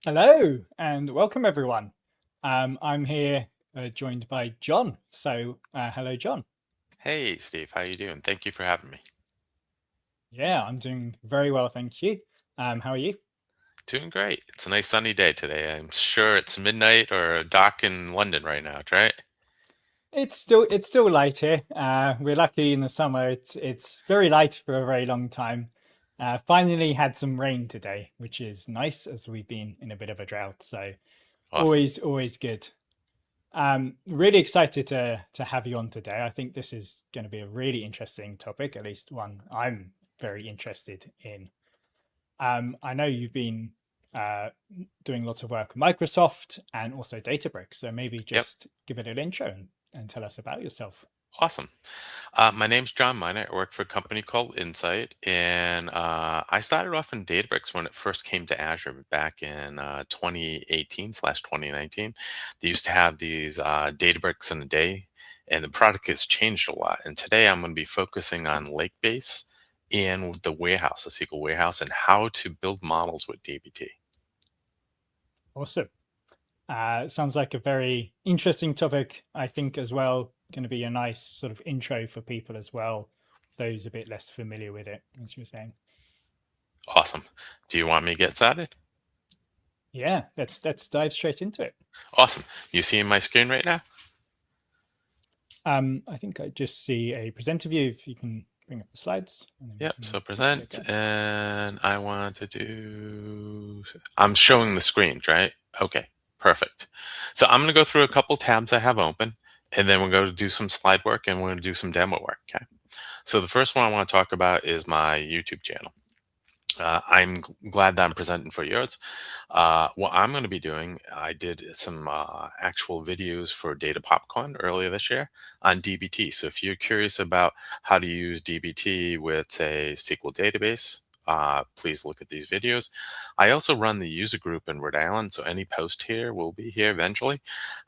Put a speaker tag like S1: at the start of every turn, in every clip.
S1: Hello and welcome everyone. I'm here joined by John. Hello, John.
S2: Hey, Steve, how you doing? Thank you for having me.
S1: Yeah, I'm doing very well, thank you. How are you?
S2: Doing great. It's a nice sunny day today. I'm sure it's midnight or dark in London right now, right?
S1: It's still light here. We're lucky in the summer. It's very light for a very long time. Finally had some rain today, which is nice as we've been in a bit of a drought. So
S2: Awesome.
S1: always good. Really excited to have you on today. I think this is going to be a really interesting topic, at least one I'm very interested in. I know you've been uh, doing lots of work with Microsoft and also Databricks, so maybe
S2: Yep.
S1: just give it an intro and tell us about yourself.
S2: Awesome. My name's John Miner. I work for a company called Insight, and I started off in Databricks when it first came to Azure back in 2018/2019. They used to have these Databricks in a day, and the product has changed a lot. And today I'm going to be focusing on Lakebase and the warehouse, the SQL warehouse, and how to build models with DBT.
S1: Awesome. Sounds like a very interesting topic, I think, as well. Going to be a nice sort of intro for people as well, those a bit less familiar with it, as you were saying.
S2: Awesome. Do you want me to get started?
S1: Yeah, let's dive straight into it.
S2: Awesome. You see my screen right now?
S1: I think I just see a presenter view. If you can bring up the slides, and then we
S2: Yep.
S1: can
S2: So
S1: get
S2: present,
S1: going.
S2: and I want to do, I'm showing the screens, right? Okay, perfect. So I'm going to go through a couple tabs I have open, and then we're going to do some slide work and we're going to do some demo work. Okay. So the first one I want to talk about is my YouTube channel. Glad that I'm presenting for yours. What I'm going to be doing, I did some actual videos for Data Popcorn earlier this year on DBT. So if you're curious about how to use DBT with a SQL database, please look at these videos. I also run the user group in Rhode Island, so any post here will be here eventually.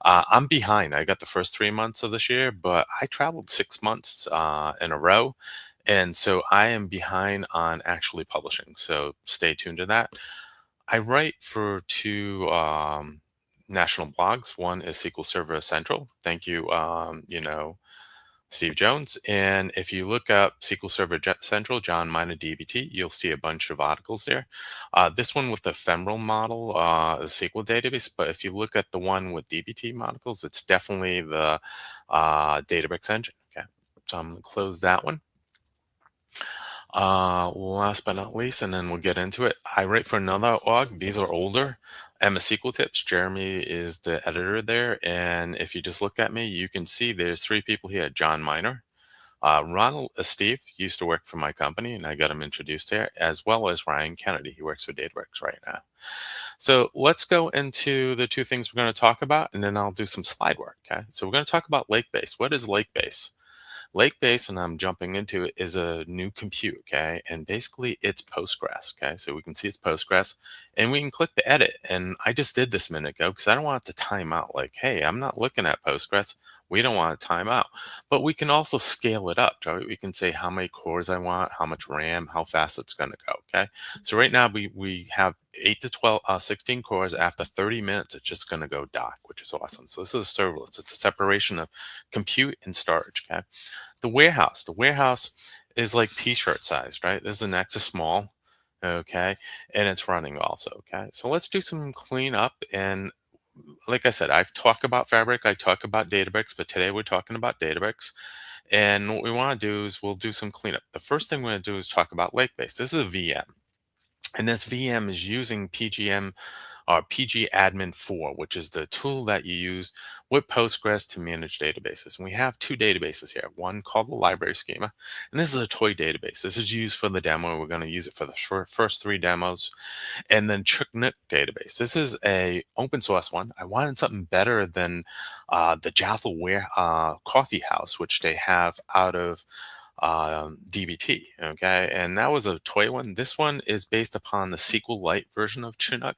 S2: I'm behind. I got the first 3 months of this year, but I traveled 6 months in a row. And so I am behind on actually publishing. So stay tuned to that. I write for two national blogs. One is SQL Server Central. Thank you, Steve Jones. And if you look up SQL Server Central, John Mina DBT, you'll see a bunch of articles there. This one with the ephemeral model is SQL database, but if you look at the one with DBT models, it's definitely the Databricks engine. Okay, so I'm going to close that one. Last but not least, and then we'll get into it. I write for another org. These are older. MS SQL Tips. Jeremy is the editor there. And if you just look at me, you can see there's three people here. John Miner. Ronald Steve used to work for my company, and I got him introduced here, as well as Ryan Kennedy. He works for Databricks right now. So let's go into the two things we're going to talk about, and then I'll do some slide work. Okay. So we're going to talk about Lakebase. What is Lakebase? Lakebase, and I'm jumping into it, is a new compute, okay? And basically it's Postgres, okay? So we can see it's Postgres, and we can click the edit. And I just did this a minute ago because I don't want it to time out. Like, hey, I'm not looking at Postgres. We don't want it to time out. But we can also scale it up, right? We can say how many cores I want, how much RAM, how fast it's going to go, okay? So right now we have 8 to 12, 16 cores. After 30 minutes, it's just going to go dock, which is awesome. So this is serverless. It's a separation of compute and storage, okay? The warehouse is like t-shirt sized, right? This is an extra small, okay, and it's running also, okay. So let's do some cleanup. And like I said, I've talked about Fabric, I talk about Databricks, but today we're talking about Databricks. And what we want to do is we'll do some cleanup. The first thing we're going to do is talk about Lakebase. This is a VM, and this VM is using PGM or PG Admin 4, which is the tool that you use with Postgres to manage databases. And we have two databases here, one called the library schema, and this is a toy database. This is used for the demo. We're going to use it for the first three demos. And then Chinook database. This is a open source one. I wanted something better than the Java Coffee House, which they have out of DBT. Okay, and that was a toy one. This one is based upon the SQLite version of Chinook.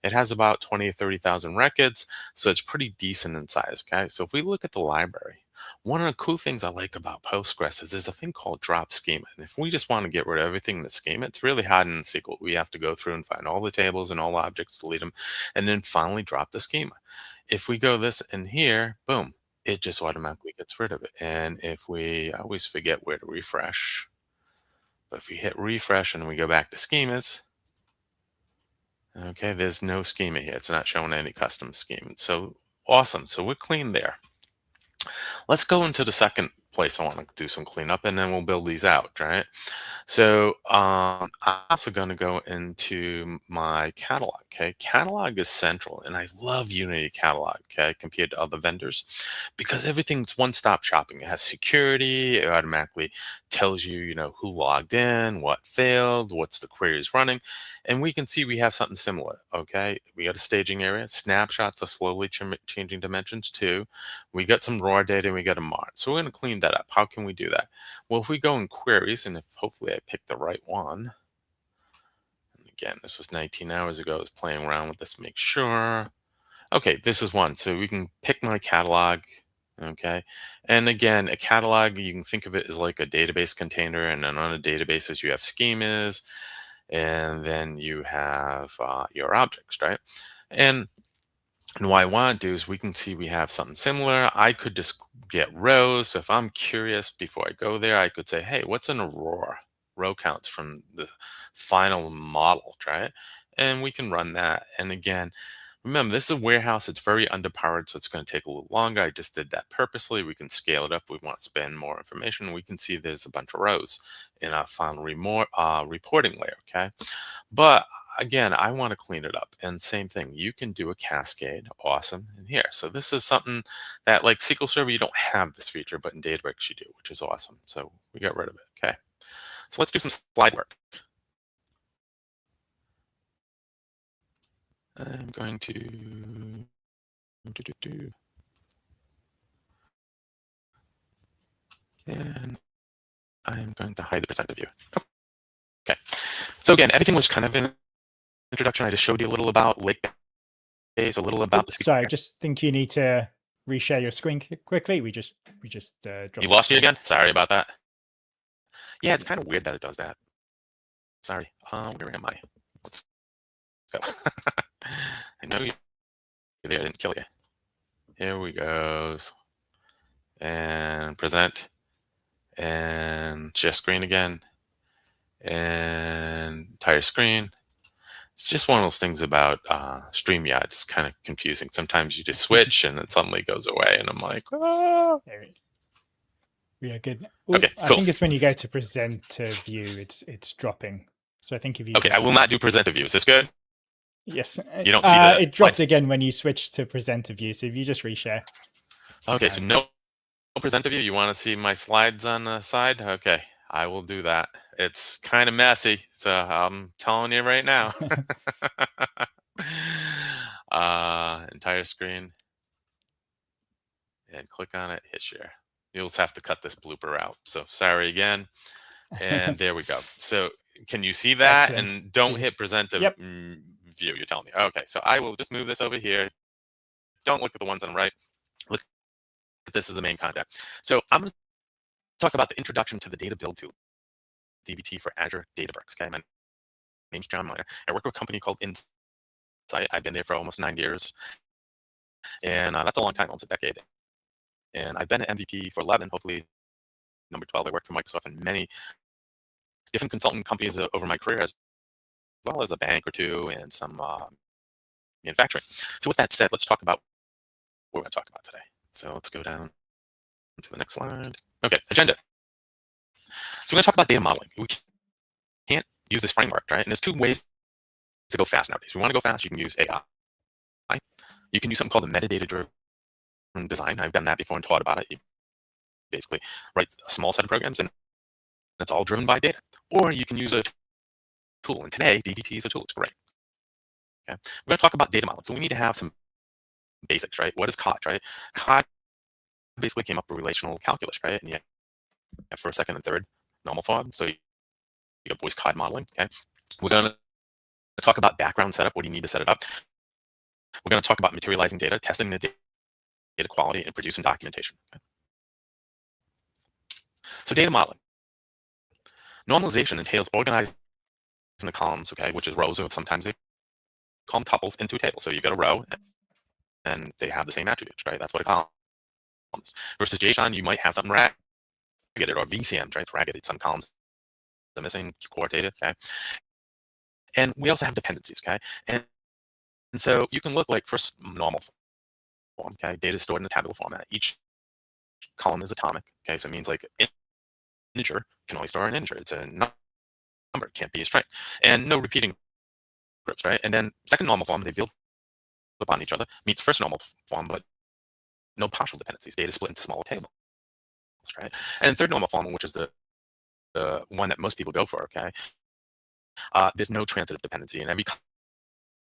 S2: It has about 20 or 30,000 records, so it's pretty decent in size. Okay, so if we look at the library, One of the cool things I like about Postgres is there's a thing called drop schema. And if we just want to get rid of everything in the schema, it's really hard in SQL. We have to go through and find all the tables and all objects, delete them, and then finally drop the schema. If we go this in here, boom, it just automatically gets rid of it. And if I always forget where to refresh, but if we hit refresh and we go back to schemas, okay, there's no schema here. It's not showing any custom schema. So awesome. So we're clean there. Let's go into the second place I want to do some cleanup, and then we'll build these out, right? So I'm also going to go into my catalog, okay? Catalog is central, and I love Unity Catalog, okay, compared to other vendors, because everything's one-stop shopping. It has security. It automatically tells you, who logged in, what failed, what's the queries running, and we can see we have something similar, okay? We got a staging area. Snapshots are slowly changing dimensions too. We got some raw data, and we got a mod. So we're going to clean that up. How can we do that? Well, if we go in queries, and if hopefully I picked the right one, and again, this was 19 hours ago, I was playing around with this to make sure. Okay, this is one. So we can pick my catalog, okay? And again, a catalog, you can think of it as like a database container, and then on the databases, you have schemas, and then you have your objects, right? And what I want to do is we can see we have something similar. I could just get rows. So if I'm curious before I go there, I could say, hey, what's an aurora? Row counts from the final model, right? And we can run that. And again, remember, this is a warehouse. It's very underpowered, so it's going to take a little longer. I just did that purposely. We can scale it up. We want to spend more information. We can see there's a bunch of rows in our final reporting layer, okay? But again, I want to clean it up. And same thing, you can do a cascade. Awesome. In here. So this is something that, like SQL Server, you don't have this feature, but in Databricks you do, which is awesome. So we got rid of it. Okay. So let's do some slide work. I'm going to and I'm going to hide the percent of view. Okay. So again, everything was kind of an introduction. I just showed you a little about lake base, a little about the.
S1: Sorry, I just think you need to reshare your screen quickly. We just dropped.
S2: You lost you again? Sorry about that. Yeah, it's kind of weird that it does that. Sorry. Where am I? Let's go. I know you're there. I didn't kill you. Here we go. And present. And share screen again. And entire screen. It's just one of those things about StreamYard. It's kind of confusing. Sometimes you just switch and it suddenly goes away. And I'm like, oh.
S1: Yeah, good.
S2: Okay, cool.
S1: I think it's when you go to present to view, it's dropping. So I think if you
S2: I will not do present to view. Is this good?
S1: Yes.
S2: You don't see that?
S1: It dropped again when you switch to present to view. So if you just reshare.
S2: Okay, so no present to view. You want to see my slides on the side? Okay, I will do that. It's kind of messy, so I'm telling you right now. Entire screen. And click on it, hit share. You'll just have to cut this blooper out. So sorry again. And there we go. So can you see that?
S1: Excellent.
S2: And don't hit present to
S1: Yep.
S2: view, you're telling me. Okay, so I will just move this over here. Don't look at the ones on the right. Look at this as the main content. So I'm going to talk about the introduction to the data build tool, DBT for Azure Databricks. Okay, my name's John Meyer. I work with a company called Insight. I've been there for almost 9 years. And that's a long time, almost a decade. And I've been an MVP for 11, hopefully number 12. I worked for Microsoft and many different consulting companies over my career, as well as a bank or two and some manufacturing. So with that said, let's talk about what we're going to talk about today. So let's go down to the next slide. Okay, agenda. So we're going to talk about data modeling. We can't use this framework, right? And there's two ways to go fast nowadays. We want to go fast, you can use AI. You can use something called the metadata-driven design. I've done that before and taught about it. You basically write a small set of programs and it's all driven by data. Or you can use a tool. And today, DBT is a tool. It's great. Okay. We're going to talk about data modeling. So we need to have some basics, right? What is COT, right? COT basically came up with relational calculus, right? And you have first, second, and third normal form. So you got voice COT modeling. Okay. We're going to talk about background setup. What do you need to set it up? We're going to talk about materializing data, testing the data quality, and producing documentation. Okay. So data modeling. Normalization entails organizing the columns, okay, which is rows, or sometimes they call them tuples, into a table. So you've got a row, and they have the same attributes, right? That's what a column is. Versus JSON, you might have something ragged, or VCMs, right? It's ragged. Some columns are missing, core data, okay? And we also have dependencies, okay? And so you can look like first normal form, okay? Data stored in a tabular format. Each column is atomic, okay? So it means like integer can only store an integer. It's a number, it can't be a string. And no repeating groups, right? And then second normal form, they build upon each other, meets first normal form, but no partial dependencies. Data split into smaller tables, right? And then third normal form, which is the one that most people go for, okay? There's no transitive dependency, and every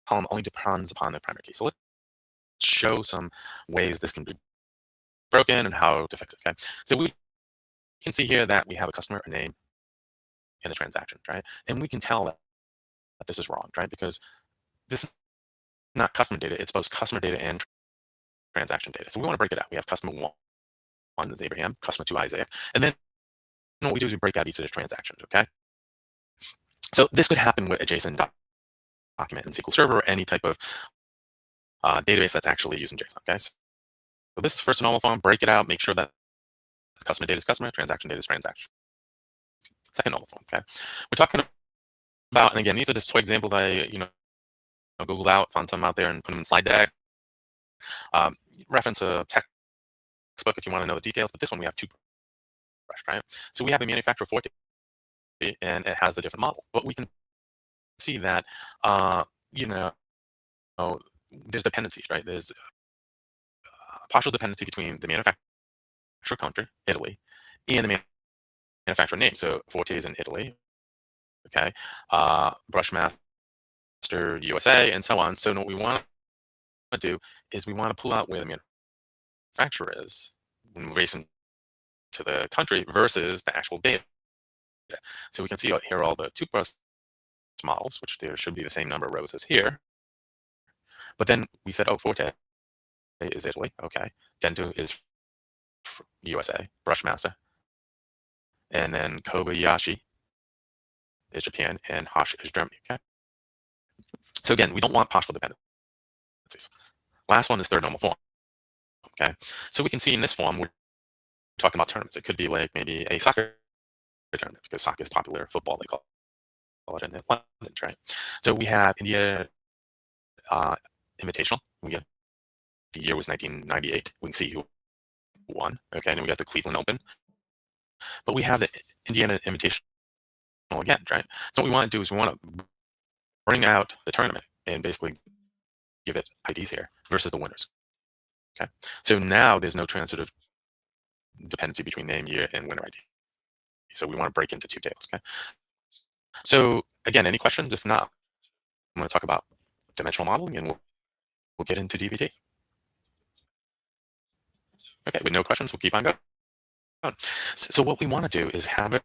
S2: column only depends upon the primary key. So let's show some ways this can be broken and how to fix it, okay? So we can see here that we have a customer, a name, and a transaction, right? And we can tell that this is wrong, right? Because this is not customer data, it's both customer data and transaction data. So we want to break it out. We have customer one is Abraham, customer two, Isaiah. And then what we do is we break out each of the transactions, okay? So this could happen with a JSON document in SQL Server or any type of database that's actually using JSON, okay? So this is first normal form, break it out, make sure that customer data is customer, transaction data is transaction. Second normal form, okay? We're talking about, and again, these are just toy examples I, Googled out, found some out there and put them in slide deck. Reference a textbook if you want to know the details, but this one we have two brush, right? So we have a manufacturer for it, and it has a different model, but we can see that, there's dependencies, right? There's partial dependency between the manufacturer country, Italy, and the manufacturer name. So Forte is in Italy, okay? Brushmaster USA, and so on. So what we want to do is we want to pull out where the manufacturer is in relation to the country versus the actual data. So we can see here all the toothbrush models, which there should be the same number of rows as here. But then we said, oh, Forte is Italy, okay. Dentsu is USA, Brushmaster. And then Kobayashi is Japan, and Hosh is Germany, okay. So again, we don't want partial dependencies. Last one is third normal form, okay. So we can see in this form, we're talking about tournaments. It could be like maybe a soccer tournament, because soccer is popular, football, they call it in London, right? So we have India Invitational. We get the year was 1998. We can see who won. Okay, and then we got the Cleveland Open. But we have the Indiana Invitational again, right? So what we want to do is we want to bring out the tournament and basically give it IDs here versus the winners. Okay, so now there's no transitive dependency between name, year, and winner ID. So we want to break into two tables. Okay, so again, any questions? If not, I'm going to talk about dimensional modeling, and we'll get into DBT. Okay, with no questions, we'll keep on going. So what we want to do is have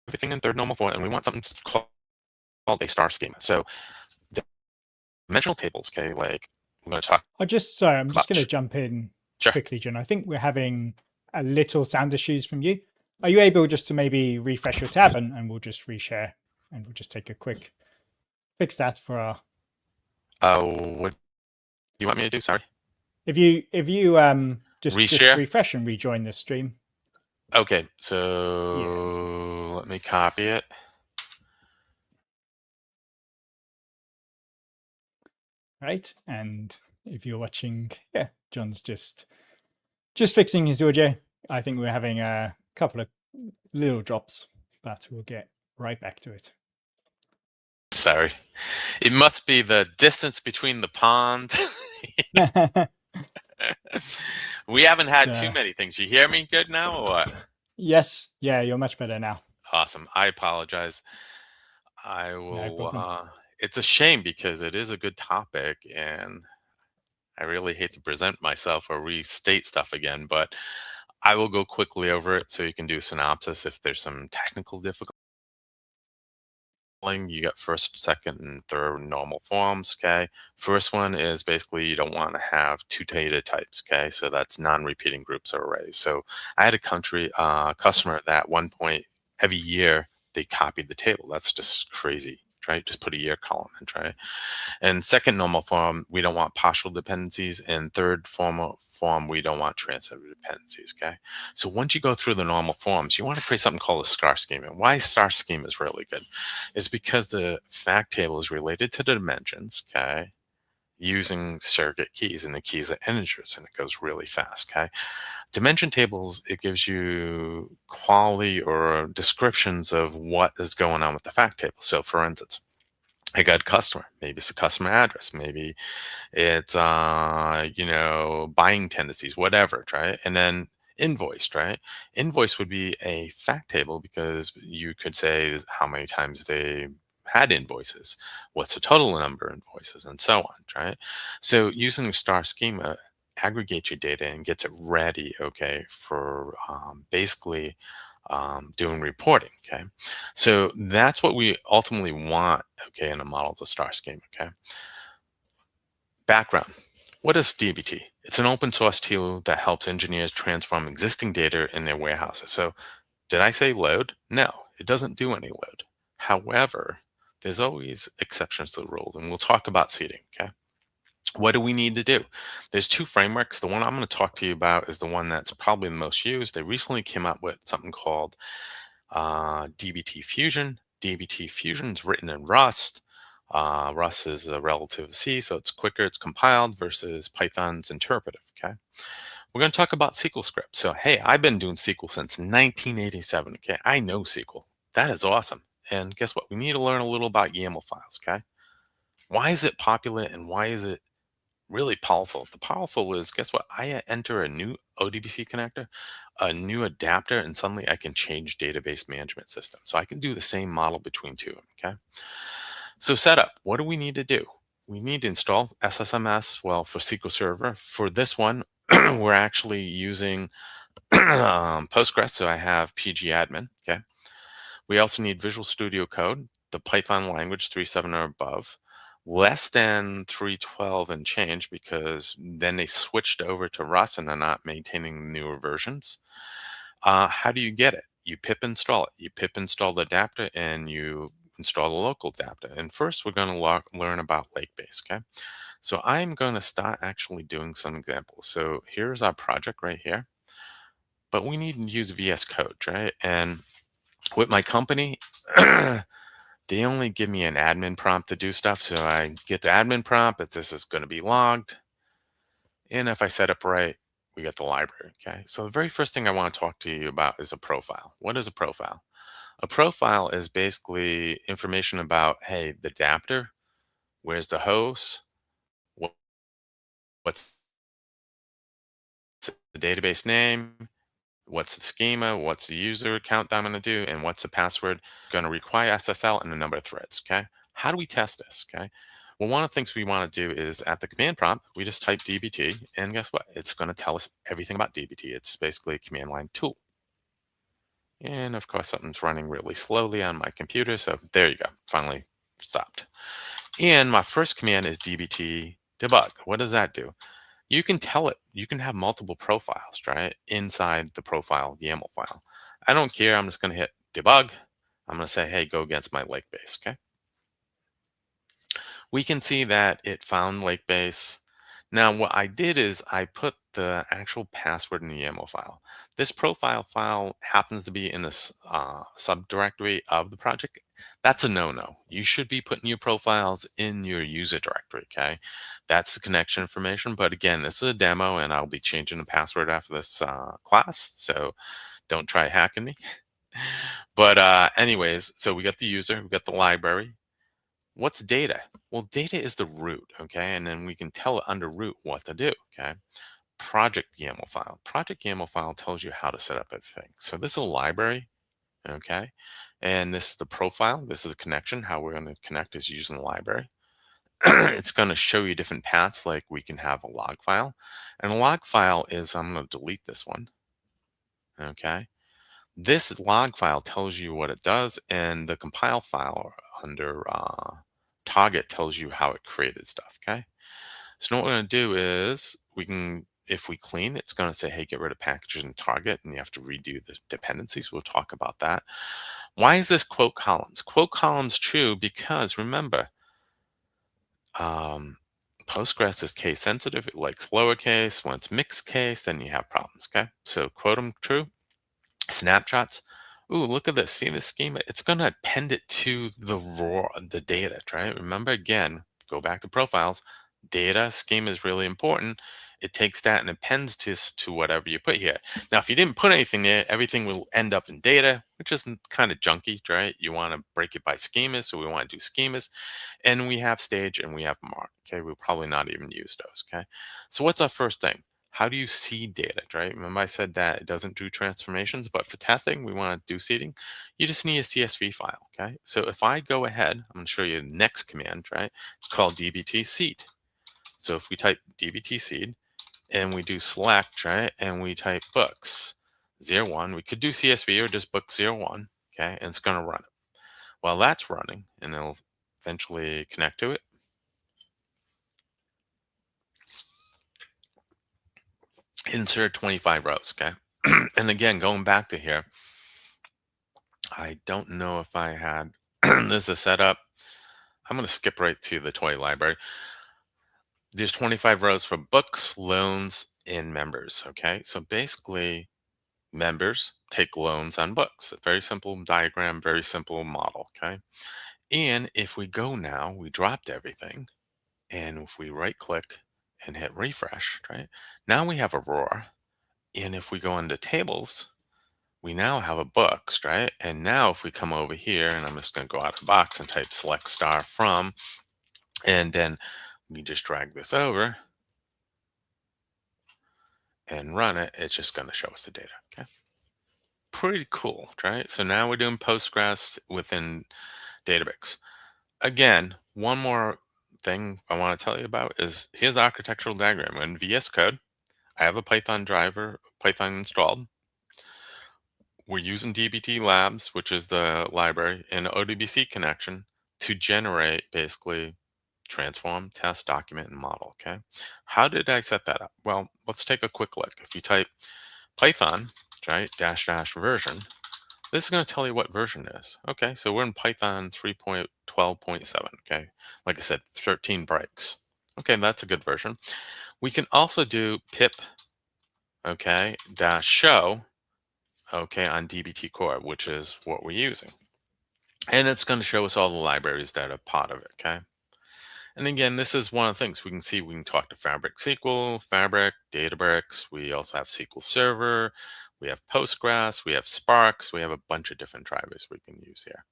S2: everything in third normal form, and we want something called a star schema. So dimensional tables, okay, like we're going to talk.
S1: I'm just going to jump in quickly, John. I think we're having a little sound issues from you. Are you able just to maybe refresh your tab, and we'll just reshare, and we'll just take a quick fix that for our.
S2: What do you want me to do? Sorry.
S1: If you just refresh and rejoin the stream.
S2: Okay, so let me copy it.
S1: Right, and if you're watching, yeah, John's just fixing his audio. I think we're having a couple of little drops, but we'll get right back to it.
S2: Sorry, it must be the distance between the pond. We haven't had too many things. You hear me good now, or what?
S1: Yes, yeah, you're much better now.
S2: Awesome. I apologize. I will. No it's a shame because it is a good topic, and I really hate to present myself or restate stuff again, but I will go quickly over it so you can do a synopsis if there's some technical difficulties you got first, second, and third normal forms, okay? First one is basically you don't want to have two data types, okay? So that's non-repeating groups or arrays. So I had a customer that at one point every year they copied the table. That's just crazy, right? Just put a year column in, right? And second normal form, we don't want partial dependencies. And third form, we don't want transitive dependencies, okay? So once you go through the normal forms, you want to create something called a star schema. Why star schema is really good is because the fact table is related to the dimensions, okay? Using surrogate keys, and the keys are integers, and it goes really fast, okay? Dimension tables, it gives you quality or descriptions of what is going on with the fact table. So for instance, I got customer, maybe it's a customer address, maybe it's buying tendencies, whatever, right? And then invoiced, right? Invoice would be a fact table because you could say how many times they had invoices, what's the total number of invoices, and so on, right? So using a star schema aggregates your data and gets it ready, okay, for basically doing reporting, okay? So that's what we ultimately want, okay, in a model as a star schema, okay? Background. What is DBT? It's an open source tool that helps engineers transform existing data in their warehouses. So did I say load? No, it doesn't do any load. However, there's always exceptions to the rule, and we'll talk about seeding, okay? What do we need to do? There's two frameworks. The one I'm going to talk to you about is the one that's probably the most used. They recently came up with something called DBT Fusion. DBT Fusion is written in Rust. Rust is a relative of C, so it's quicker, it's compiled versus Python's interpretive, okay? We're going to talk about SQL scripts. So, hey, I've been doing SQL since 1987, okay? I know SQL. That is awesome. And guess what? We need to learn a little about YAML files, okay? Why is it popular and why is it really powerful? The powerful is, guess what? I enter a new ODBC connector, a new adapter, and suddenly I can change database management system. So I can do the same model between two of them, okay? So setup, what do we need to do? We need to install SSMS, well, for SQL Server. For this one, we're actually using Postgres, so I have pgadmin, okay? We also need Visual Studio Code, the Python language 3.7 or above, less than 3.12 and change because then they switched over to Rust and they're not maintaining newer versions. How do you get it? You pip install it. You pip install the adapter and you install the local adapter. And first we're going to learn about Lakebase, okay? So I'm going to start actually doing some examples. So here's our project right here, but we need to use VS Code, right? And with my company, they only give me an admin prompt to do stuff. So I get the admin prompt, but this is going to be logged. And if I set up right, we get the library. Okay. So the very first thing I want to talk to you about is a profile. What is a profile? A profile is basically information about, hey, the adapter, where's the host, what, what's the database name, what's the schema, what's the user account that I'm going to do, and what's the password going to require SSL and the number of threads. Okay. How do we test this? Okay. Well, one of the things we want to do is at the command prompt, we just type DBT, and guess what? It's going to tell us everything about DBT. It's basically a command line tool. And of course, something's running really slowly on my computer. So there you go. Finally stopped. And my first command is DBT debug. What does that do? You can tell it, you can have multiple profiles, right? Inside the profile YAML file. I don't care. I'm just going to hit debug. I'm going to say, hey, go against my lake base. Okay. We can see that it found lake base. Now, what I did is I put the actual password in the YAML file. This profile file happens to be in this subdirectory of the project. That's a no-no. You should be putting your profiles in your user directory, okay? That's the connection information. But again, this is a demo, and I'll be changing the password after this class, so don't try hacking me. But anyways, so we got the user, we got the library. What's data? Well, data is the root, okay? And then we can tell it under root what to do, okay? Project YAML file. Project YAML file tells you how to set up everything. So this is a library, okay? And this is the profile. This is the connection. How we're going to connect is using the library. It's going to show you different paths, like we can have a log file. And a log file is, I'm going to delete this one, okay? This log file tells you what it does, and the compile file under target tells you how it created stuff, okay? So what we're going to do is if we clean, it's going to say, hey, get rid of packages in target, and you have to redo the dependencies. We'll talk about that. Why is this quote columns? Quote columns true because remember, Postgres is case sensitive. It likes lowercase. When it's mixed case, then you have problems, okay? So quote them true. Snapshots. Ooh, look at this. See the schema? It's going to append it to the data, right? Remember, again, go back to profiles. Data schema is really important. It takes that and appends to whatever you put here. Now, if you didn't put anything there, everything will end up in data, which is kind of junky, right? You want to break it by schemas, so we want to do schemas. And we have stage and we have mark, okay? We'll probably not even use those, okay? So what's our first thing? How do you seed data, right? Remember I said that it doesn't do transformations, but for testing, we want to do seeding. You just need a CSV file, okay? So if I go ahead, I'm going to show you the next command, right? It's called dbt seed. So if we type dbt seed and we do select, right? And we type books 01, we could do CSV or just book 01, okay? And it's going to run it. While that's running, and it'll eventually connect to it, insert 25 rows, okay? And again, going back to here, I don't know if I had this is set up. I'm going to skip right to the toy library. There's 25 rows for books, loans, and members, okay? So basically, members take loans on books. A very simple diagram, very simple model, okay? And if we go now, we dropped everything, and if we right click and hit refresh, right? Now we have a roar. And if we go into tables, we now have a books, right? And now if we come over here, and I'm just going to go out of the box and type select star from, and then we just drag this over and run it, it's just going to show us the data, okay? Pretty cool, right? So now we're doing Postgres within Databricks. Again, one more thing I want to tell you about is here's the architectural diagram. In VS Code, I have a Python driver, Python installed. We're using dbt labs, which is the library, and ODBC connection to generate basically transform, test, document, and model, okay? How did I set that up? Well, let's take a quick look. If you type Python, right, dash dash version, this is going to tell you what version it is. Okay, so we're in Python 3.12.7, okay? Like I said, 13 breaks. Okay, that's a good version. We can also do pip, okay, dash show, okay, on dbt core, which is what we're using. And it's going to show us all the libraries that are part of it, okay? And again, this is one of the things we can see. We can talk to Fabric SQL, Fabric, Databricks. We also have SQL Server. We have Postgres. We have Sparks. We have a bunch of different drivers we can use here.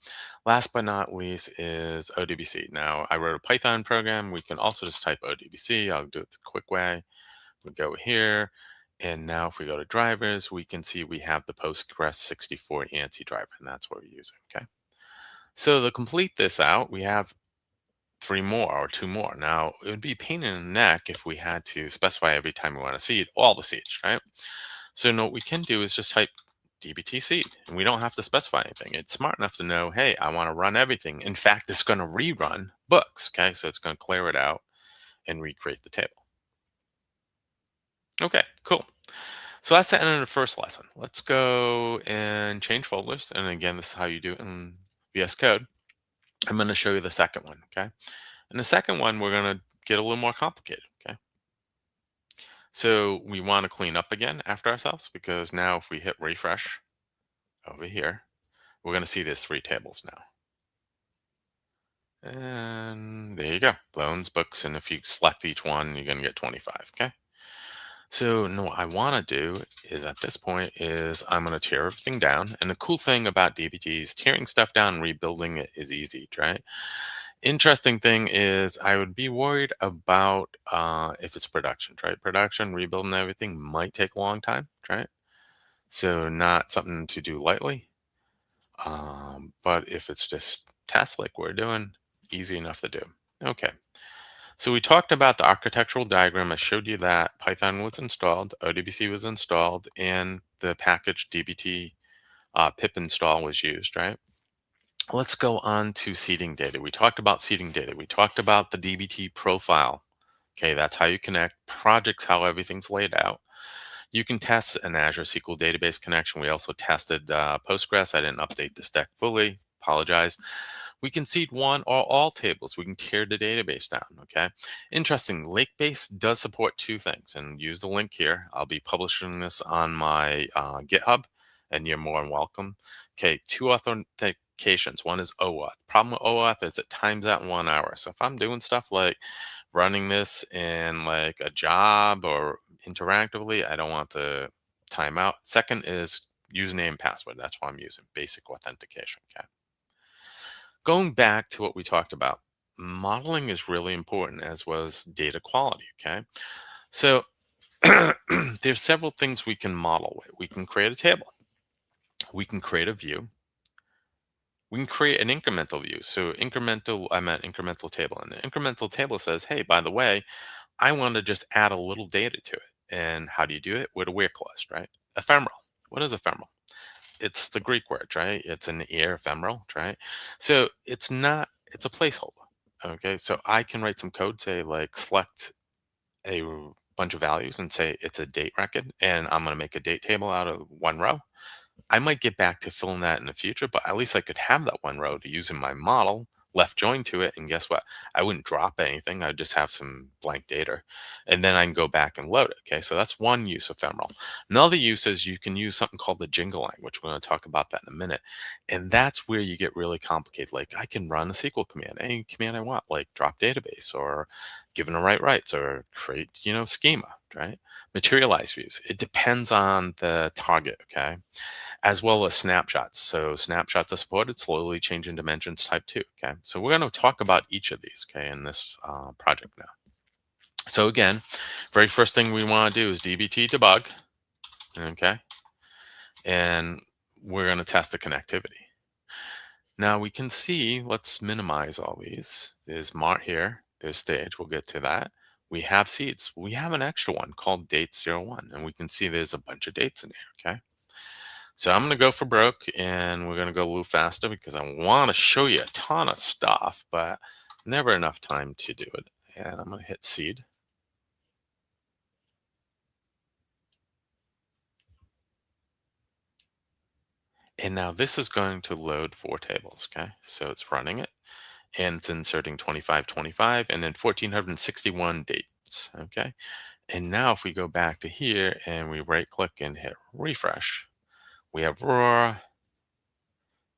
S2: Last but not least is ODBC. Now, I wrote a Python program. We can also just type ODBC. I'll do it the quick way. We go here. And now if we go to drivers, we can see we have the Postgres 64 ANSI driver, and that's what we're using, okay? So to complete this out, we have 3 more or 2 more. Now, it would be a pain in the neck if we had to specify every time we want to seed all the seeds, right? So now what we can do is just type dbt seed, and we don't have to specify anything. It's smart enough to know, hey, I want to run everything. In fact, it's going to rerun books, okay? So it's going to clear it out and recreate the table. Okay, cool. So that's the end of the first lesson. Let's go and change folders. And again, this is how you do it in VS Code. I'm going to show you the second one, okay? And the second one, we're going to get a little more complicated, okay? So we want to clean up again after ourselves, because now if we hit refresh over here, we're going to see there's 3 tables now. And there you go, loans, books, and if you select each one, you're going to get 25, okay? So no, what I want to do is at this point is I'm going to tear everything down. And the cool thing about DBT is tearing stuff down and rebuilding it is easy, right? Interesting thing is I would be worried about if it's production, right? Production, rebuilding everything might take a long time, right? So not something to do lightly. But if it's just tests like we're doing, easy enough to do. Okay. So we talked about the architectural diagram. I showed you that Python was installed, ODBC was installed, and the package dbt pip install was used, right? let's go on to seeding data. We talked about seeding data. We talked about the DBT profile. Okay, that's how you connect. Projects, how everything's laid out. You can test an Azure SQL database connection. We also tested Postgres. I didn't update this deck fully. Apologize. We can seed one or all tables. We can tear the database down, okay? Interesting, Lakebase does support two things, and use the link here. I'll be publishing this on my GitHub, and you're more than welcome. Okay, two authentications. One is OAuth. Problem with OAuth is it times out in 1 hour. So if I'm doing stuff like running this in like a job or interactively, I don't want to time out. Second is username and password. That's what I'm using, basic authentication, okay? Going back to what we talked about, modeling is really important, as was data quality, okay? So there's several things we can model with. We can create a table. We can create a view. We can create an incremental view. So incremental, I meant incremental table. And the incremental table says, hey, by the way, I want to just add a little data to it. And how do you do it? With a where clause, right? Ephemeral. What is ephemeral? It's the Greek word, right? It's an air ephemeral, right? So it's not, it's a placeholder. Okay. So I can write some code, say like select a bunch of values and say it's a date record, and I'm going to make a date table out of one row. I might get back to filling that in the future, but at least I could have that one row to use in my model, left join to it. And guess what? I wouldn't drop anything. I'd just have some blank data. And then I can go back and load it. Okay. So that's one use of ephemeral. Another use is you can use something called the jingle language. We're going to talk about that in a minute. And that's where you get really complicated. Like I can run a SQL command, any command I want, like drop database or given the right rights or create, schema, right? Materialize views. It depends on the target. Okay, as well as snapshots. So snapshots are supported, slowly changing dimensions type 2. Okay, so we're going to talk about each of these, okay, in this project now. So again, very first thing we want to do is dbt debug, okay, and we're going to test the connectivity. Now we can see, let's minimize all these. There's Mart here, there's stage, we'll get to that. We have seeds. We have an extra one called date01, and we can see there's a bunch of dates in here, okay? So I'm going to go for broke, and we're going to go a little faster because I want to show you a ton of stuff, but never enough time to do it. And I'm going to hit seed. And now this is going to load 4 tables, okay? So it's running it, and it's inserting 2525 and then 1461 dates, okay? And now if we go back to here and we right click and hit refresh, we have raw,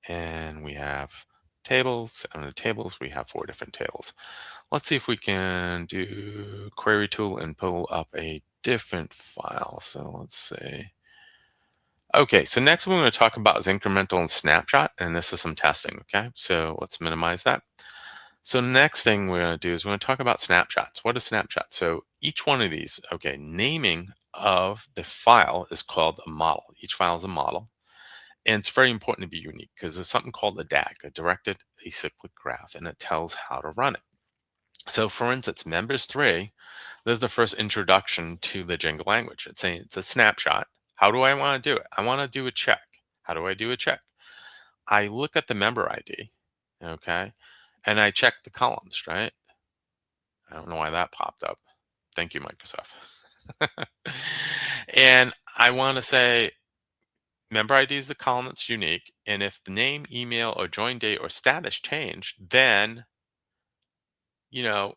S2: and we have tables. And the tables, we have 4 different tables. Let's see if we can do query tool and pull up a different file. So let's say, okay, so next one we're going to talk about is incremental and snapshot, and this is some testing, okay? So let's minimize that. So next thing we're going to do is we're going to talk about snapshots. What is snapshot? So each one of these, okay, naming of the file is called a model. Each file is a model. And it's very important to be unique because there's something called a DAG, a directed acyclic graph, and it tells how to run it. So for instance, members 3, this is the first introduction to the Django language. It's saying it's a snapshot. How do I want to do it? I want to do a check. How do I do a check? I look at the member ID, okay, and I check the columns, right? I don't know why that popped up. Thank you, Microsoft. And I want to say member ID is the column that's unique. And if the name, email, or join date or status changed, then, do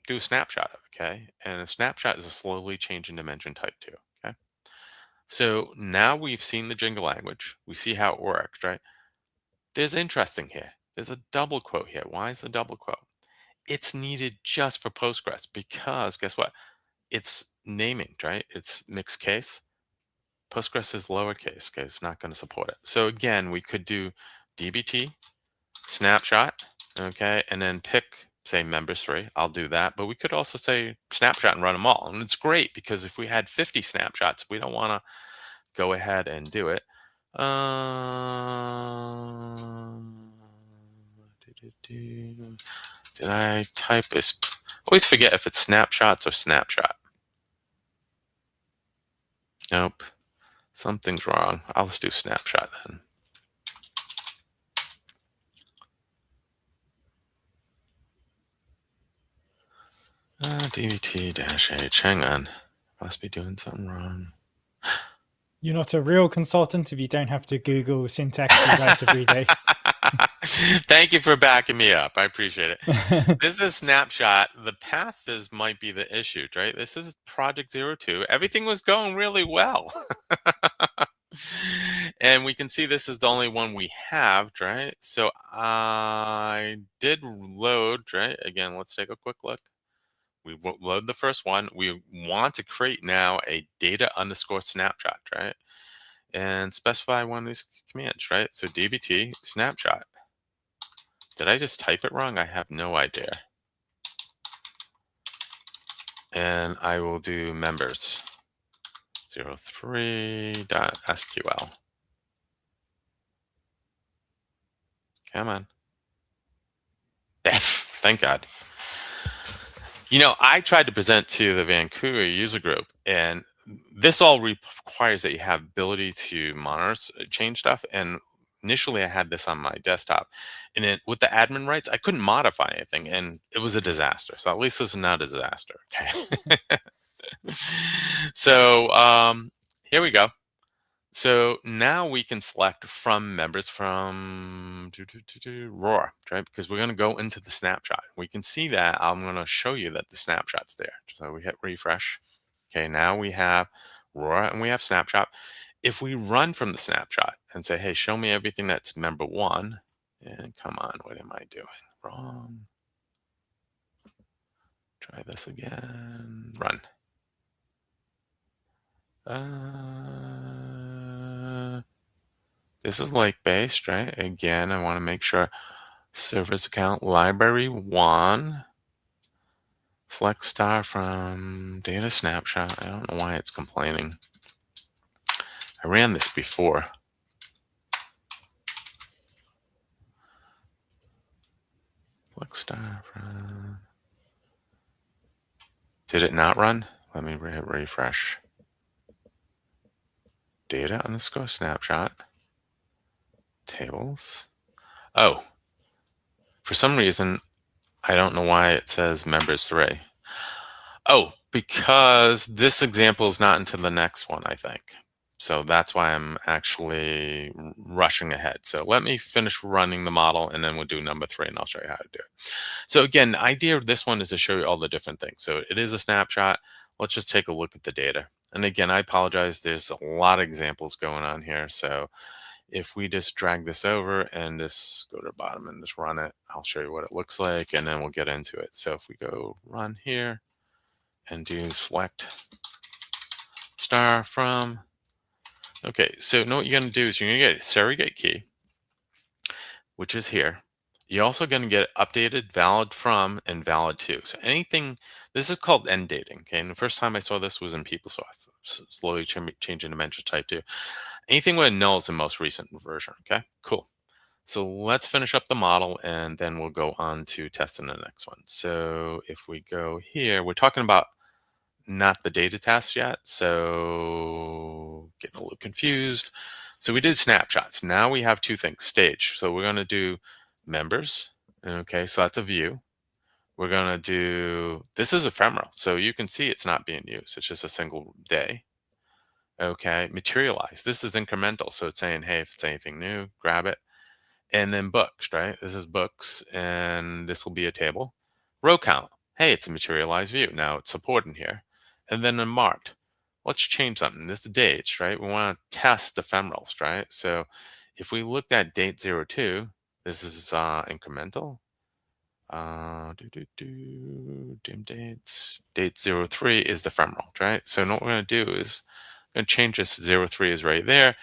S2: a snapshot of it, okay? And a snapshot is a slowly changing dimension type 2, okay? So now we've seen the Django language. We see how it works, right? There's interesting here. There's a double quote here. Why is the double quote? It's needed just for Postgres because guess what? It's naming, right? It's mixed case. Postgres is lowercase, okay? It's not going to support it. So again, we could do dbt, snapshot, okay? And then pick, say, members 3. I'll do that. But we could also say snapshot and run them all. And it's great because if we had 50 snapshots, we don't want to go ahead and do it. Did I type this? Always forget if it's snapshots or snapshot. Nope. Something's wrong. I'll just do snapshot then. dbt-h, hang on. Must be doing something wrong.
S1: You're not a real consultant if you don't have to Google syntax rewrite every day.
S2: Thank you for backing me up. I appreciate it. This is a snapshot. The path might be the issue, right? This is project 02. Everything was going really well. And we can see this is the only one we have, right? So I did load, right? Again, let's take a quick look. We load the first one. We want to create now a data_snapshot, right? And specify one of these commands, right? So dbt snapshot. Did I just type it wrong? I have no idea. And I will do members 03.sql. Come on. F, thank God. You know, I tried to present to the Vancouver user group, and this all requires that you have ability to monitor, change stuff. And initially I had this on my desktop, and then with the admin rights, I couldn't modify anything, and it was a disaster. So at least this is not a disaster. Okay. So here we go. So now we can select from members from RAW, right? Because we're going to go into the snapshot. We can see that. I'm going to show you that the snapshot's there. So we hit refresh. Okay, now we have RAW and we have snapshot. If we run from the snapshot and say, hey, show me everything that's member one, and come on, what am I doing? Wrong. Try this again. Run. This is lake based, right? Again, I want to make sure service account library one. Select star from data snapshot. I don't know why it's complaining. I ran this before. Select star from. Did it not run? Let me hit refresh. Data_snapshot. Tables. Oh, for some reason, I don't know why it says members 3. Oh, because this example is not into the next one, I think. So that's why I'm actually rushing ahead. So let me finish running the model, and then we'll do number 3, and I'll show you how to do it. So again, the idea of this one is to show you all the different things. So it is a snapshot. Let's just take a look at the data. And again, I apologize. There's a lot of examples going on here. So if we just drag this over and just go to the bottom and just run it, I'll show you what it looks like, and then we'll get into it. So if we go run here and do select star from. Okay, so what you're going to do is you're going to get a surrogate key, which is here. You're also going to get updated, valid from, and valid to. So anything, this is called end dating. Okay, and the first time I saw this was in PeopleSoft. Slowly changing dimensions type 2. Anything with null is the most recent version. Okay, cool. So let's finish up the model, and then we'll go on to testing the next one. So if we go here, we're talking about not the data test yet. So getting a little confused. So we did snapshots. Now we have 2 things, stage. So we're going to do members. Okay, so that's a view. We're going to do, this is ephemeral. So you can see it's not being used. It's just a single day. Okay, materialize. This is incremental. So it's saying, hey, if it's anything new, grab it. And then books, right? This is books, and this will be a table. Row count. Hey, it's a materialized view. Now it's supported here. And then in marked. Let's change something. This is dates, right? We want to test ephemerals, right? So if we looked at date 02, this is incremental. Dim dates. Date 03 is the ephemeral, right? So what we're going to do is I'm going to change this. 03 is right there.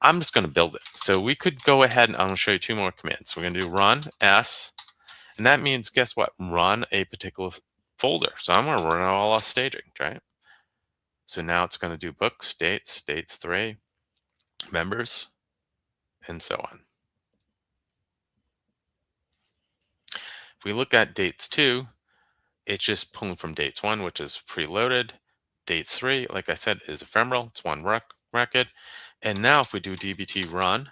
S2: I'm just going to build it. So we could go ahead and I'm going to show you 2 more commands. We're going to do run s, and that means, guess what? Run a particular folder. So I'm going to run all our staging, right? So now it's going to do books, dates 3, members, and so on. If we look at dates 2, it's just pulling from dates 1, which is preloaded. Dates 3, like I said, is ephemeral. It's one record. And now if we do dbt run,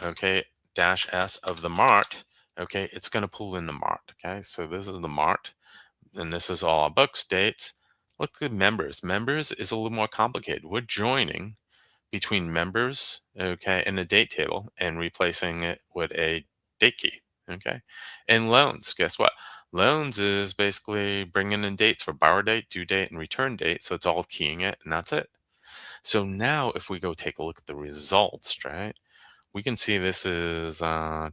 S2: okay, -s of the marked, okay, it's going to pull in the marked. Okay, so this is the marked. and this is all our books, dates. Look at members. Members is a little more complicated. We're joining between members, okay, in the date table and replacing it with a date key, okay? And loans, guess what? Loans is basically bringing in dates for borrow date, due date, and return date. So it's all keying it, and that's it. So now if we go take a look at the results, right, we can see this is, I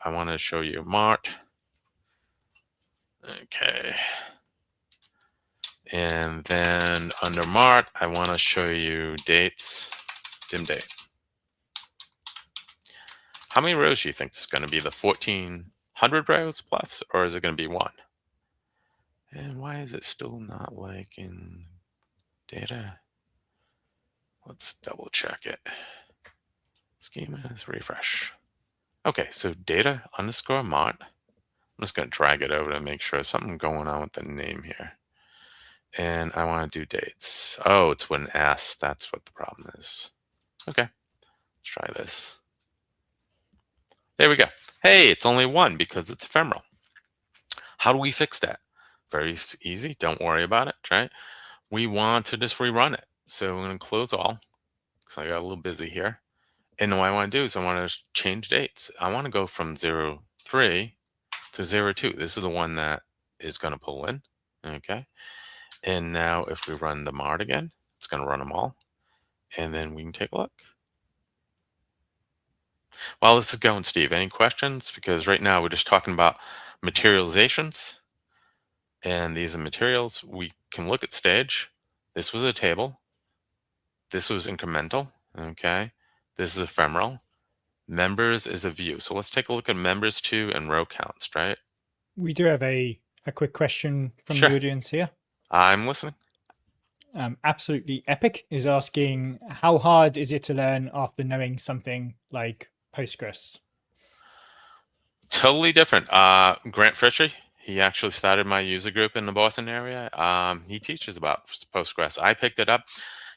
S2: want to show you Mart. Okay. And then under Mart, I want to show you dates, dim date. How many rows do you think is going to be? The 1400 rows plus, or is it going to be one? And why is it still not like in data? Let's double check it. Schema is refresh. Okay, so data underscore Mart. I'm just going to drag it over to make sure there's something going on with the name here. And I want to do dates. Oh, it's with an S. That's what the problem is. Okay, let's try this. There we go. Hey, it's only one because it's ephemeral. How do we fix that? Very easy. Don't worry about it, right? We want to just rerun it. So I'm going to close all because I got a little busy here. And what I want to do is I want to change dates. I want to go from 03 to 02. This is the one that is going to pull in. Okay. And now if we run the Mart again, it's going to run them all. And then we can take a look. While this is going, Steve, any questions? Because right now we're just talking about materializations. And these are materials. We can look at stage. This was a table. This was incremental. Okay. This is ephemeral. Members is a view. So let's take a look at members too and row counts, right?
S1: We do have a quick question from
S2: Sure.
S1: the audience here.
S2: I'm listening.
S1: Absolutely Epic is asking, how hard is it to learn after knowing something like Postgres?
S2: Totally different. Grant Fisher, he actually started my user group in the Boston area. He teaches about Postgres. I picked it up.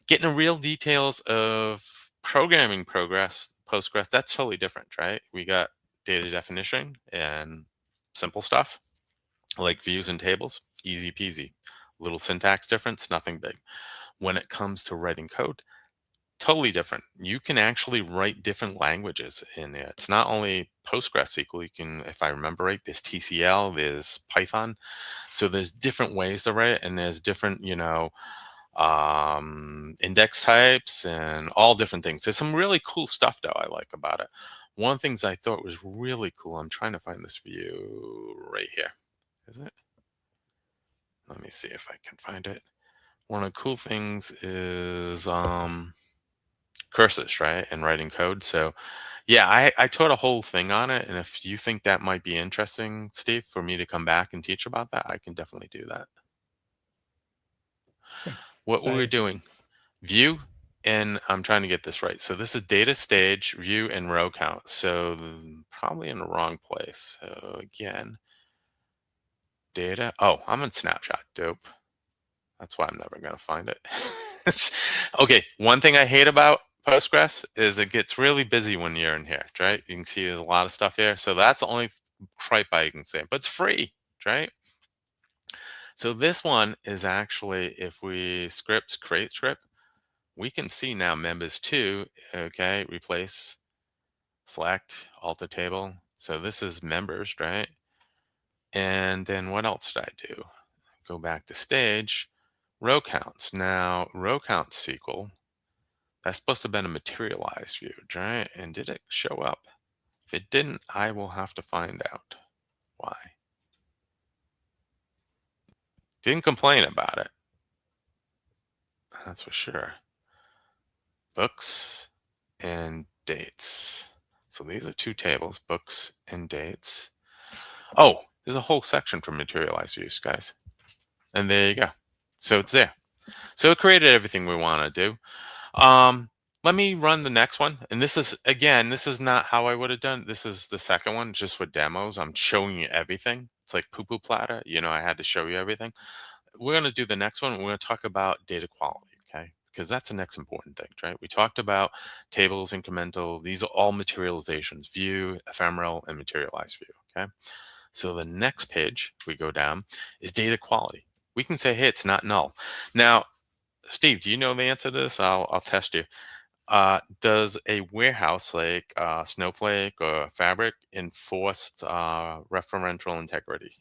S2: Getting the real details of programming Postgres, that's totally different, right? We got data definition and simple stuff like views and tables, easy peasy. Little syntax difference, nothing big. When it comes to writing code, totally different. You can actually write different languages in there. It's not only PostgreSQL. You can, if I remember right, there's TCL, there's Python. So there's different ways to write it, and there's different, index types and all different things. There's some really cool stuff though I like about it. One of the things I thought was really cool, I'm trying to find this view right here. Is it? Let me see if I can find it. One of the cool things is curses, right? And writing code. So yeah, I taught a whole thing on it. And if you think that might be interesting, Steve, for me to come back and teach about that, I can definitely do that.
S1: Excellent.
S2: What
S1: So
S2: we were doing, view, and I'm trying to get this right. So this is data stage, view, and row count. So probably in the wrong place. So again, data. Oh, I'm in snapshot. Dope. That's why I'm never going to find it. Okay, one thing I hate about Postgres is it gets really busy when you're in here, right? You can see there's a lot of stuff here. So that's the only gripe I can say, but it's free, right? So this one is actually, if we create script, we can see now members too, okay, replace, select, alter table. So this is members, right? And then what else did I do? Go back to stage, row counts. Now, row count SQL, that's supposed to have been a materialized view, right? And did it show up? If it didn't, I will have to find out why. Didn't complain about it. That's for sure. Books and dates. So these are two tables, books and dates. Oh, there's a whole section for materialized views, guys. And there you go. So it's there. So it created everything we want to do. Let me run the next one. And this is, again, this is not how I would have done. This is the second one, just for demos. I'm showing you everything. It's like poo-poo platter. I had to show you everything. We're going to do the next one. We're going to talk about data quality, okay? Because that's the next important thing, right? We talked about tables, incremental. These are all materializations, view, ephemeral, and materialized view, okay? So the next page we go down is data quality. We can say, hey, it's not null. Now, Steve, do you know the answer to this? I'll test you. Does a warehouse like Snowflake or Fabric enforce referential integrity?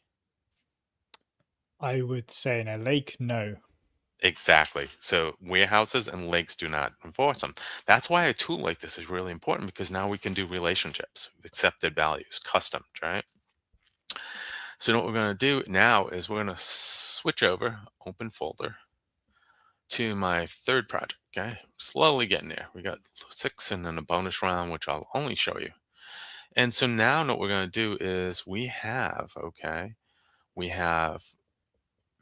S1: I would say in a lake, no.
S2: Exactly. So warehouses and lakes do not enforce them. That's why a tool like this is really important, because now we can do relationships, accepted values, custom, right? So what we're going to do now is we're going to switch over, open folder, to my third project. Okay, slowly getting there. We got 6 and then a bonus round, which I'll only show you. And so now what we're going to do is we have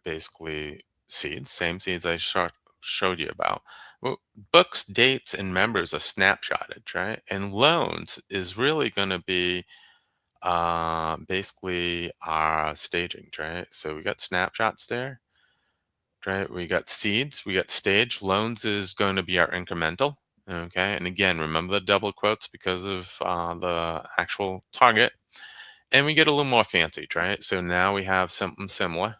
S2: basically seeds, same seeds I showed you about. Well, books, dates, and members are snapshotted, right? And loans is really going to be basically our staging, right? So we got snapshots there, right? We got seeds, we got stage. Loans is going to be our incremental, okay? And again, remember the double quotes because of the actual target. And we get a little more fancy, right? So now we have something similar,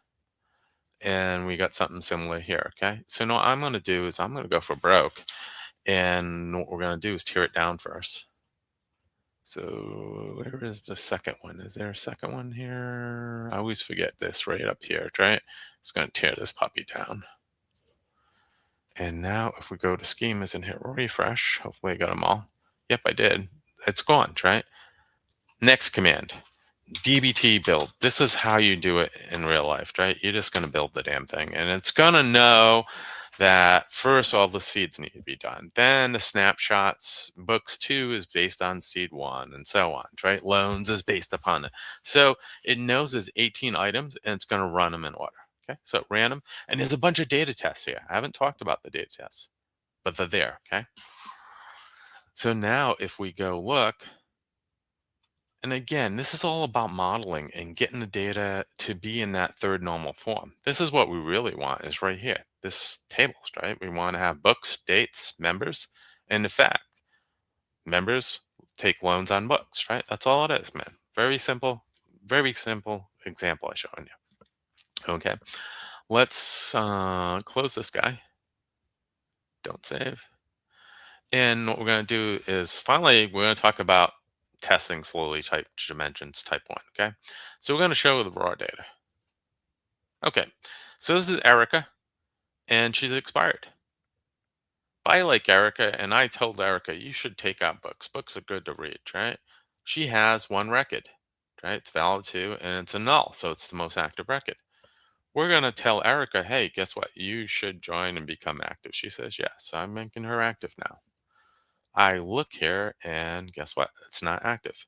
S2: and we got something similar here, okay? So now what I'm going to do is I'm going to go for broke, and what we're going to do is tear it down first. So where is the second one? Is there a second one here? I always forget this right up here, right? It's going to tear this puppy down. And now if we go to schemas and hit refresh, hopefully I got them all. Yep, I did. It's gone, right? Next command, dbt build. This is how you do it in real life, right? You're just going to build the damn thing, and it's going to know that first all the seeds need to be done. Then the snapshots, books 2 is based on seed 1, and so on, right? Loans is based upon it. So it knows there's 18 items, and it's going to run them in order. Okay, so it ran them, and there's a bunch of data tests here. I haven't talked about the data tests, but they're there, okay? So now if we go look, and again, this is all about modeling and getting the data to be in that third normal form. This is what we really want, is right here, this tables, right? We want to have books, dates, members, and in fact, members take loans on books, right? That's all it is, man. Very simple example I showed you. Okay, let's close this guy. Don't save. And what we're going to do is finally, we're going to talk about testing slowly type dimensions type 1. Okay, so we're going to show the raw data. Okay, so this is Erica, and she's expired. I like Erica, and I told Erica, you should take out books. Books are good to read, right? She has 1 record, right? It's valid too, and it's a null, so it's the most active record. We're going to tell Erica, hey, guess what? You should join and become active. She says yes. I'm making her active now. I look here, and guess what? It's not active.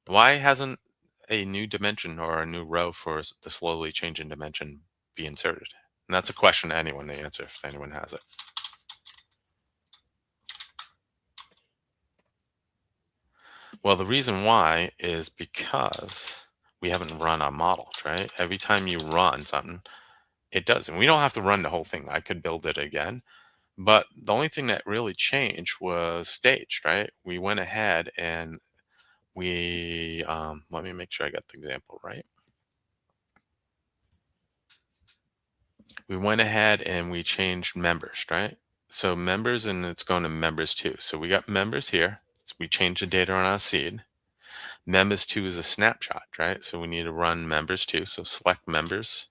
S2: Why hasn't a new dimension or a new row for the slowly changing dimension be inserted? And that's a question to anyone to answer if anyone has it. Well, the reason why is because we haven't run our models, right? Every time you run something, it does. And we don't have to run the whole thing. I could build it again. But the only thing that really changed was staged, right? We went ahead and we, let me make sure I got the example right. We went ahead and we changed members, right? So members, and it's going to members 2. So we got members here. So we changed the data on our seed. Members 2 is a snapshot, right? So we need to run members 2. So select members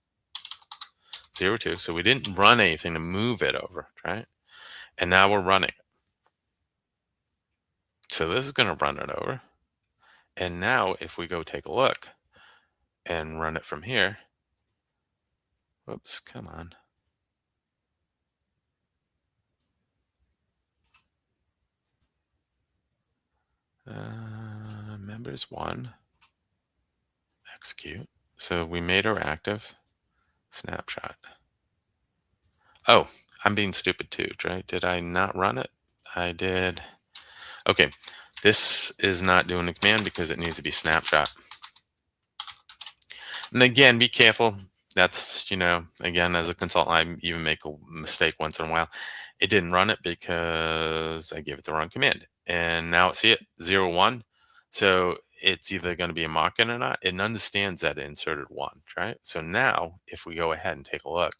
S2: 02. So we didn't run anything to move it over, right? And now we're running it. So this is going to run it over. And now if we go take a look and run it from here, whoops, come on. Members 1, execute. So we made her active, snapshot. Oh, I'm being stupid too, right? Did I not run it? I did. Okay, this is not doing a command because it needs to be snapshot. And again, be careful. That's, again, as a consultant, I even make a mistake once in a while. It didn't run it because I gave it the wrong command. And now see it, 0, 1. So it's either going to be a market or not. It understands that it inserted 1, right? So now if we go ahead and take a look,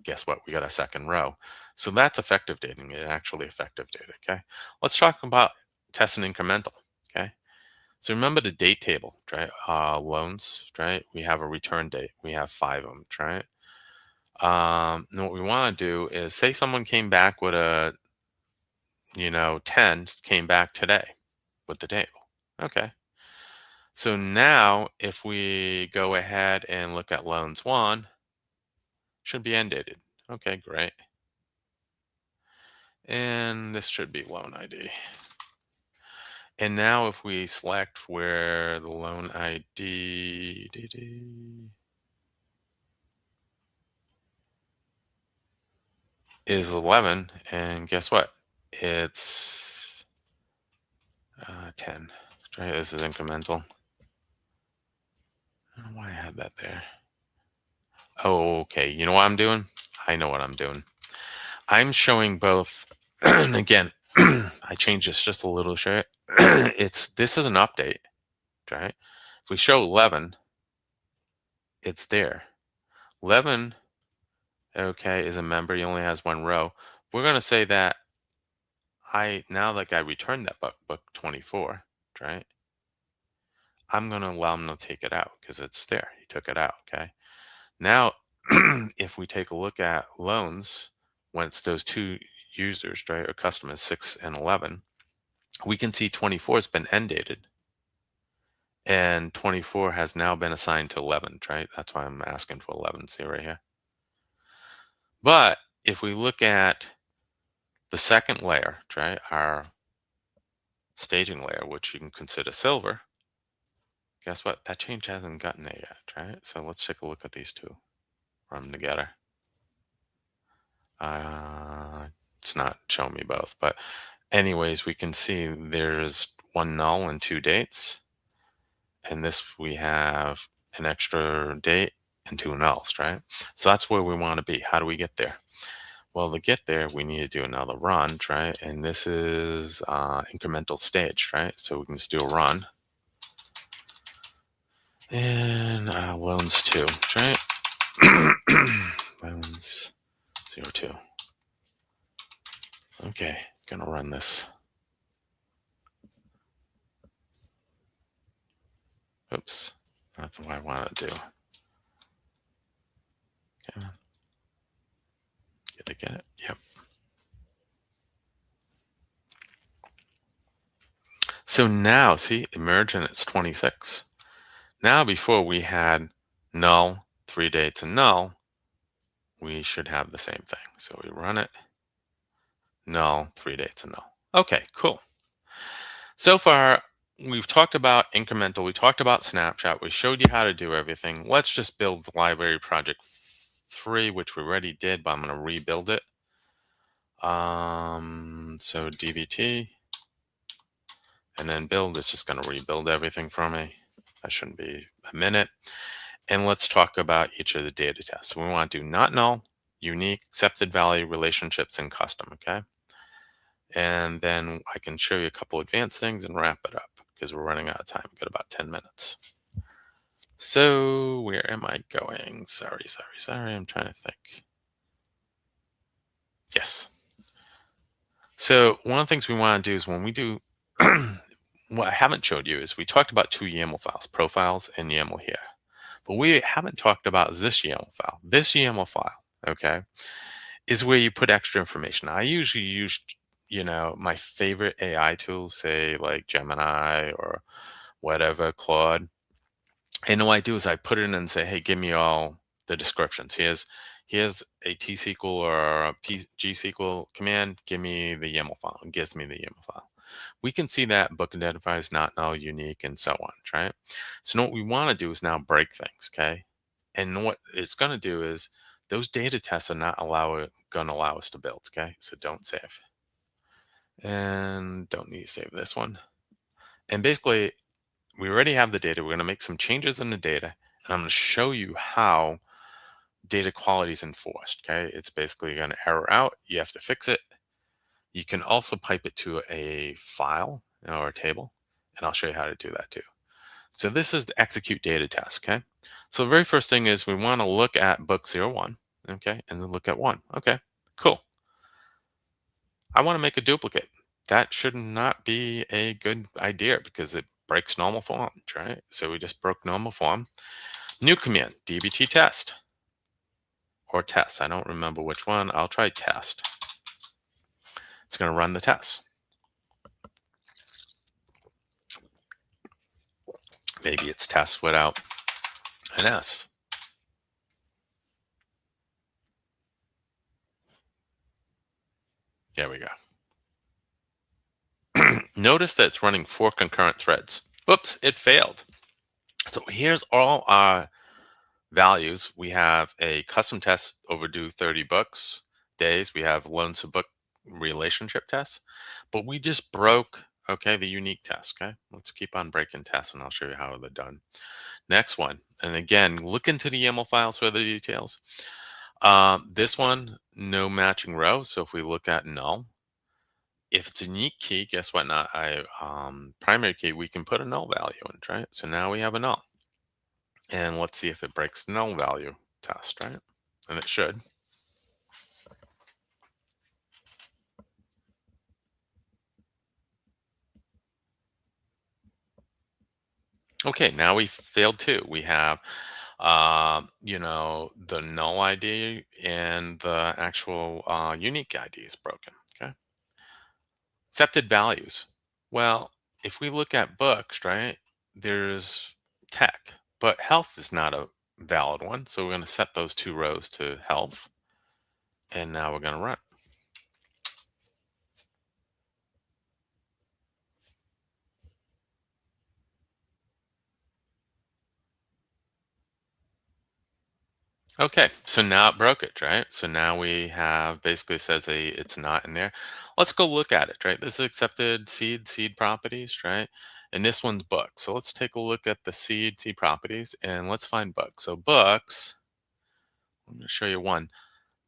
S2: guess what? We got a second row. So that's effective dating, it actually effective data, okay? Let's talk about test and incremental, okay? So remember the date table, right? Loans, right? We have a return date. We have 5 of them, right? And what we want to do is say someone came back with a, 10 came back today with the table. Okay. So now if we go ahead and look at loans 1, should be end dated. Okay, great. And this should be loan ID. And now if we select where the loan ID is 11, and guess what? It's 10. Right, this is incremental. I don't know why I had that there. Oh, okay. You know what I'm doing? I know what I'm doing. I'm showing both. Again, I changed this just a little bit. This is an update, right? If we show 11, it's there. 11, okay, is a member. He only has 1 row. We're going to say that now that I returned that book 24, right? I'm going to allow him to take it out because it's there. He took it out, okay? Now, if we take a look at loans, when it's those 2 users, right, or customers, 6 and 11, we can see 24 has been end dated. And 24 has now been assigned to 11, right? That's why I'm asking for 11, see right here. But if we look at the second layer, right, our staging layer, which you can consider silver, guess what? That change hasn't gotten there yet, right? So let's take a look at these 2, run them together. It's not showing me both, but anyways, we can see there's 1 null and 2 dates. And this, we have an extra date and 2 nulls, right? So that's where we want to be. How do we get there? Well, to get there, we need to do another run, right? And this is incremental stage, right? So we can just do a run. And loans 2, right? Loans 02. Okay, gonna run this. Oops, that's what I want to do. Okay. Did I get it? Yep. So now, see, emerge and it's 26. Now, before we had null, 3 dates, and null, we should have the same thing. So we run it, null, 3 dates, and null. Okay, cool. So far, we've talked about incremental, we talked about snapshot, we showed you how to do everything. Let's just build the library project 3, which we already did, but I'm going to rebuild it. So dbt, and then build, it's just going to rebuild everything for me. That shouldn't be a minute. And let's talk about each of the data tests. So we want to do not null, unique, accepted value, relationships, and custom, okay? And then I can show you a couple advanced things and wrap it up because we're running out of time. We've got about 10 minutes. So where am I going? Sorry. I'm trying to think. Yes. So one of the things we want to do is when we do, what I haven't showed you is we talked about 2 YAML files, profiles and YAML here. But we haven't talked about is this YAML file. This YAML file, okay, is where you put extra information. I usually use, my favorite AI tools, say like Gemini or whatever, Claude. And what I do is I put it in and say, hey, give me all the descriptions. Here's a T-SQL or a G-SQL command. Give me the YAML file. It gives me the YAML file. We can see that book identifies, not null, unique, and so on, right? So what we want to do is now break things, okay? And what it's going to do is those data tests are not going to allow us to build, okay? So don't save. And don't need to save this one. And basically, we already have the data. We're going to make some changes in the data, and I'm going to show you how data quality is enforced, okay? It's basically going to error out. You have to fix it. You can also pipe it to a file or a table, And I'll show you how to do that too. So this is the execute data test, okay? So the very first thing is we want to look at book 01, okay? And then look at 1. Okay, cool. I want to make a duplicate. That should not be a good idea because it breaks normal form, right? So we just broke normal form. New command, dbt test or test. I don't remember which one. I'll try test. It's going to run the test. Maybe it's test without an S. There we go. Notice that it's running 4 concurrent threads. Oops, it failed. So here's all our values. We have a custom test overdue 30 books days. We have loans to book relationship tests, but we just broke, okay, the unique test. Okay, let's keep on breaking tests and I'll show you how they're done. Next one, and again, look into the YAML files for the details. This one, no matching row. So if we look at null, if it's a unique key, guess what? Not I primary key, we can put a null value in, right? So now we have a null. And let's see if it breaks the null value test, right? And it should. Okay, now we failed 2. We have, the null ID and the actual unique ID is broken, okay? Accepted values. Well, if we look at books, right, there's tech, but health is not a valid one. So we're going to set those 2 rows to health. And now we're going to run. Okay, so now it broke it, right? So now we have basically says it's not in there. Let's go look at it, right? This is accepted seed properties, right? And this one's book. So let's take a look at the seed properties and let's find books. So books, I'm going to show you one.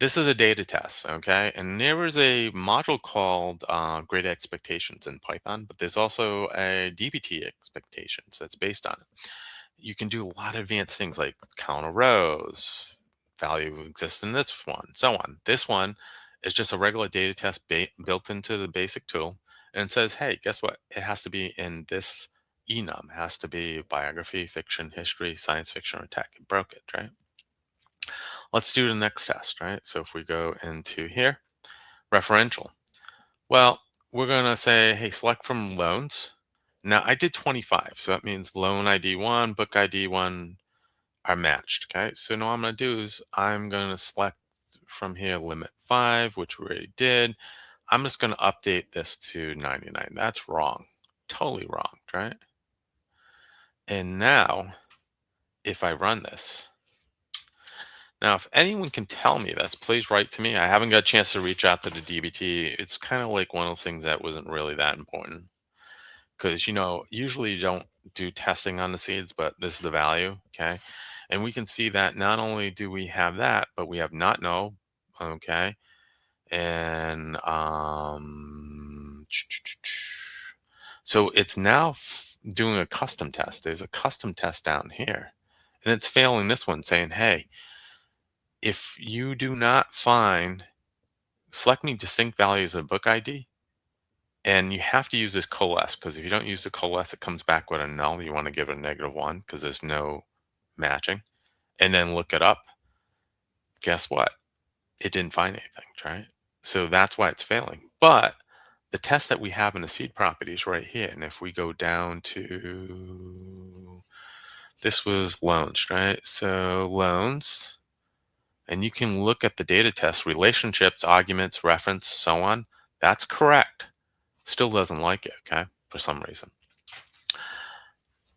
S2: This is a data test, okay? And there is a module called Great Expectations in Python, but there's also a DBT expectations that's based on it. You can do a lot of advanced things like count of rows, value exists in this one, so on. This one is just a regular data test built into the basic tool and it says, hey, guess what? It has to be in this enum. It has to be biography, fiction, history, science fiction, or tech. It broke it, right? Let's do the next test, right? So if we go into here, referential. Well, we're going to say, hey, select from loans. Now I did 25, so that means loan ID 1, book ID 1 are matched, okay? So now what I'm going to do is I'm going to select from here limit 5, which we already did. I'm just going to update this to 99. That's wrong. Totally wrong, right? And now, if I run this, now if anyone can tell me this, please write to me. I haven't got a chance to reach out to the DBT. It's kind of like one of those things that wasn't really that important. Because, usually you don't do testing on the seeds, but this is the value, okay? And we can see that not only do we have that, but we have not know, okay? And so it's now doing a custom test. There's a custom test down here, and it's failing this one, saying, hey, if you do not find, select me distinct values of book ID, and you have to use this coalesce, because if you don't use the coalesce, it comes back with a null. You want to give it a -1 because there's no matching. And then look it up. Guess what? It didn't find anything, right? So that's why it's failing. But the test that we have in the seed properties right here, and if we go down to, this was loans, right? So loans, and you can look at the data test, relationships, arguments, reference, so on. That's correct. Still doesn't like it, okay, for some reason.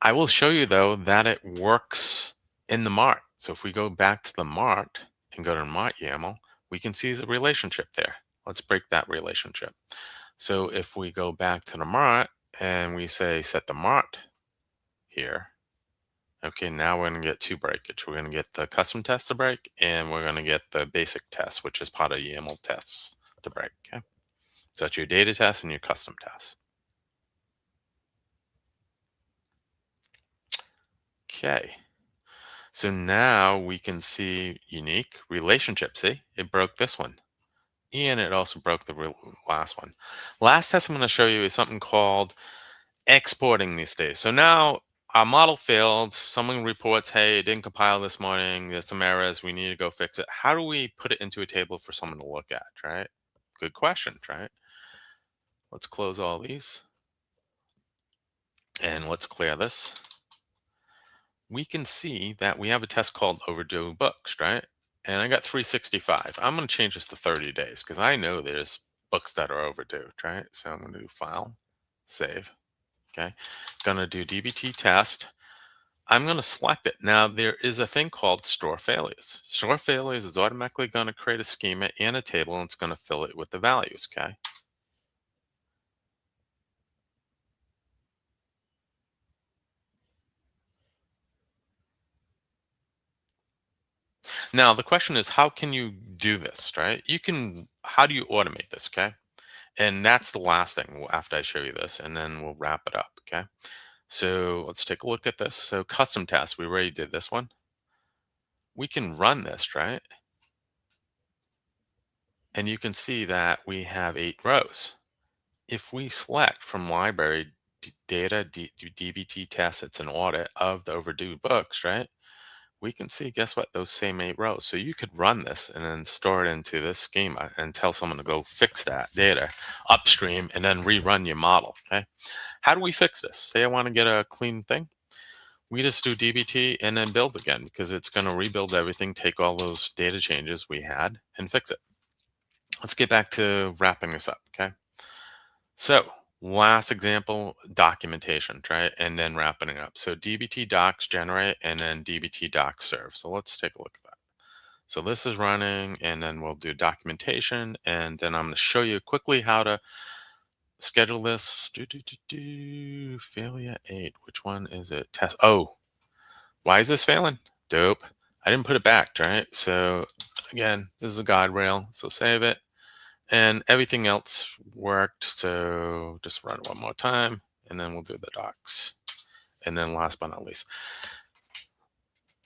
S2: I will show you, though, that it works in the Mart. So if we go back to the Mart and go to Mart YAML, we can see the relationship there. Let's break that relationship. So if we go back to the Mart and we say set the Mart here, okay, now we're going to get 2 breakage. We're going to get the custom test to break, and we're going to get the basic test, which is part of YAML tests to break, okay? So that's your data test and your custom test. Okay. So now we can see unique relationship. See, it broke this one. And it also broke the last one. Last test I'm going to show you is something called exporting these days. So now our model failed. Someone reports, hey, it didn't compile this morning. There's some errors. We need to go fix it. How do we put it into a table for someone to look at, right? Good question, right? Let's close all these. And let's clear this. We can see that we have a test called overdue books, right? And I got 365. I'm going to change this to 30 days because I know there's books that are overdue, right? So I'm going to do file, save. Okay. Going to do dbt test. I'm going to select it. Now, there is a thing called store failures. Store failures is automatically going to create a schema and a table, and it's going to fill it with the values. Okay. Now, the question is, how can you do this, right? How do you automate this? Okay. And that's the last thing after I show you this, and then we'll wrap it up. Okay. So let's take a look at this. So custom tasks, we already did this one. We can run this, right? And you can see that we have 8 rows. If we select from library data dbt test, it's an audit of the overdue books, right? We can see, guess what, those same 8 rows. So you could run this and then store it into this schema and tell someone to go fix that data upstream and then rerun your model. Okay. How do we fix this? Say I want to get a clean thing. We just do dbt and then build again because it's going to rebuild everything, take all those data changes we had and fix it. Let's get back to wrapping this up. Okay. So last example, documentation, right? And then wrapping it up. So dbt docs generate and then dbt docs serve. So let's take a look at that. So this is running and then we'll do documentation. And then I'm going to show you quickly how to schedule this. Failure 8. Which one is it? Test. Oh, why is this failing? Dope. I didn't put it back, right? So again, this is a guide rail. So save it. And everything else worked. So just run it one more time and then we'll do the docs. And then last but not least,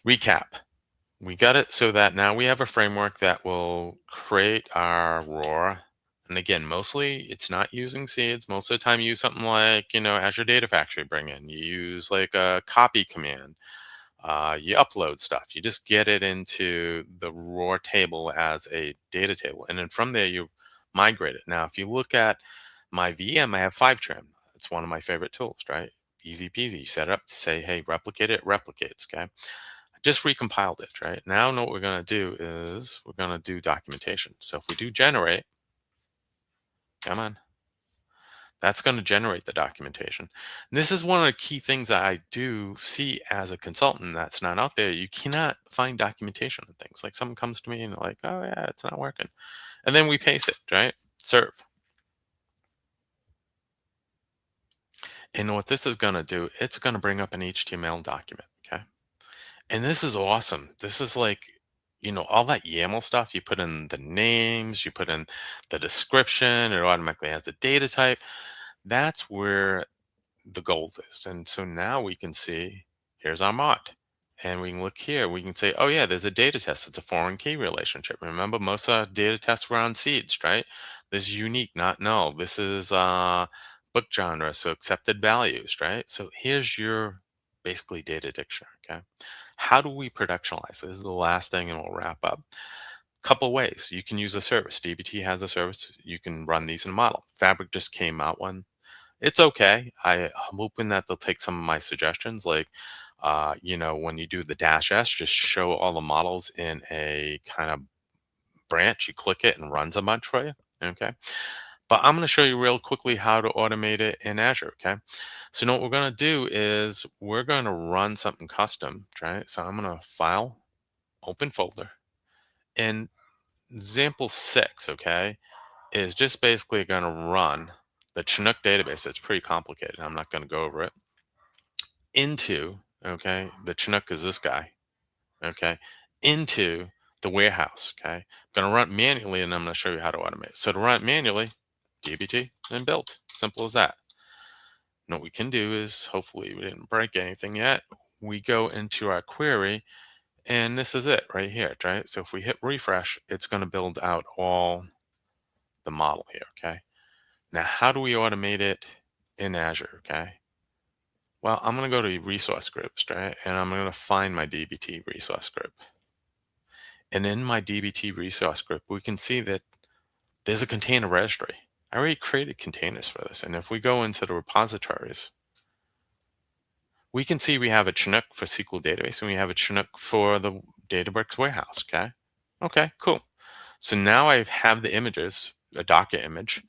S2: recap. We got it so that now we have a framework that will create our ROAR. And again, mostly it's not using seeds. Most of the time you use something like, Azure Data Factory bring in. You use like a copy command. You upload stuff. You just get it into the raw table as a data table. And then from there, you migrate it. Now, if you look at my VM, I have Fivetran. It's one of my favorite tools, right? Easy peasy. You set it up, say, hey, replicate it, replicates, okay? I just recompiled it, right? Now, what we're going to do is we're going to do documentation. So if we do generate, come on. That's going to generate the documentation. And this is one of the key things that I do see as a consultant that's not out there. You cannot find documentation on things. Like someone comes to me and they're like, oh yeah, it's not working. And then we paste it, right? Serve. And what this is going to do, it's going to bring up an HTML document, okay? And this is awesome. This is like, all that YAML stuff, you put in the names, you put in the description, it automatically has the data type. That's where the gold is. And so now we can see, here's our mod. And we can look here, we can say, oh yeah, there's a data test. It's a foreign key relationship. Remember, most data tests were on seeds, right? This is unique, not null. This is book genre, so accepted values, right? So here's your basically data dictionary, okay? How do we productionalize? This is the last thing and we'll wrap up. Couple ways. You can use a service. DBT has a service. You can run these in a model. Fabric just came out one. It's okay. I'm hoping that they'll take some of my suggestions, like, when you do the dash S, just show all the models in a kind of branch. You click it and runs a bunch for you. Okay. But I'm going to show you real quickly how to automate it in Azure. Okay. So now what we're going to do is we're going to run something custom, right? So I'm going to file, open folder, and example 6, okay, is just basically going to run the Chinook database. It's pretty complicated. I'm not going to go over it. Into, okay, the Chinook is this guy, okay, into the warehouse, okay. I'm going to run it manually and I'm going to show you how to automate. So to run it manually, dbt and build. Simple as that. And what we can do is, hopefully we didn't break anything yet. we go into our query, and this is it right here, right? So if we hit refresh, it's going to build out all the model here, okay? Now, how do we automate it in Azure, okay? Well, I'm going to go to resource groups, right? And I'm going to find my DBT resource group. And in my DBT resource group, we can see that there's a container registry. I already created containers for this. And if we go into the repositories, we can see we have a Chinook for SQL database and we have a Chinook for the Databricks warehouse, okay? Okay, cool. So now I have the images, a Docker image,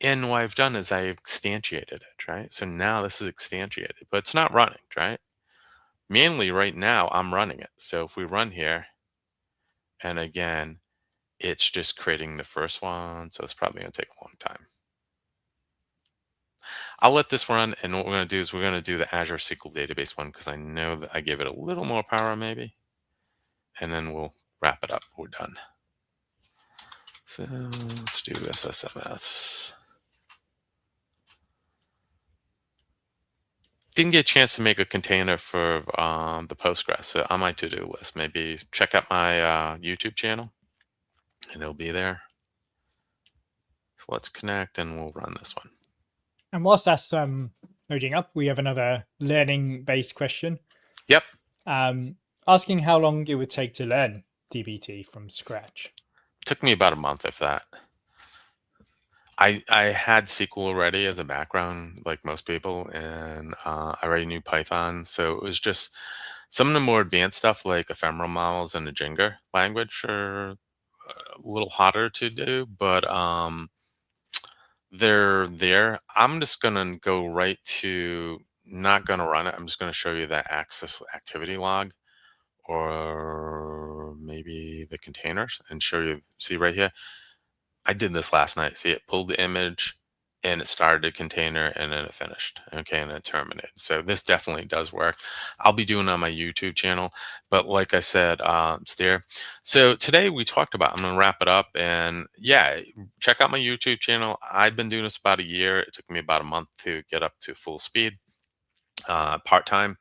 S2: and what I've done is I instantiated it, right? So now this is instantiated, but it's not running, right? Mainly right now, I'm running it. So if we run here, and again, it's just creating the first one, so it's probably going to take a long time. I'll let this run, and what we're going to do is we're going to do the Azure SQL database one because I know that I gave it a little more power maybe, and then we'll wrap it up. We're done. So let's do SSMS. Didn't get a chance to make a container for the Postgres, so on my to-do list, maybe check out my YouTube channel, and it'll be there. So let's connect, and we'll run this one.
S1: And whilst that's loading up, we have another learning-based question.
S2: Yep.
S1: Asking how long it would take to learn DBT from scratch.
S2: Took me about a month, if that. I had SQL already as a background, like most people, and I already knew Python. So it was just some of the more advanced stuff, like ephemeral models and the Jenga language, are a little harder to do, but they're there. I'm just gonna go right to, not gonna run it. I'm just gonna show you that access activity log, or maybe the containers, and show you. See right here. I did this last night. See, it pulled the image and it started a container and then it finished. Okay, and it terminated. So this definitely does work. I'll be doing it on my YouTube channel. But like I said, it's there. So today we talked about, I'm going to wrap it up. And yeah, check out my YouTube channel. I've been doing this about a year. It took me about a month to get up to full speed, part-time,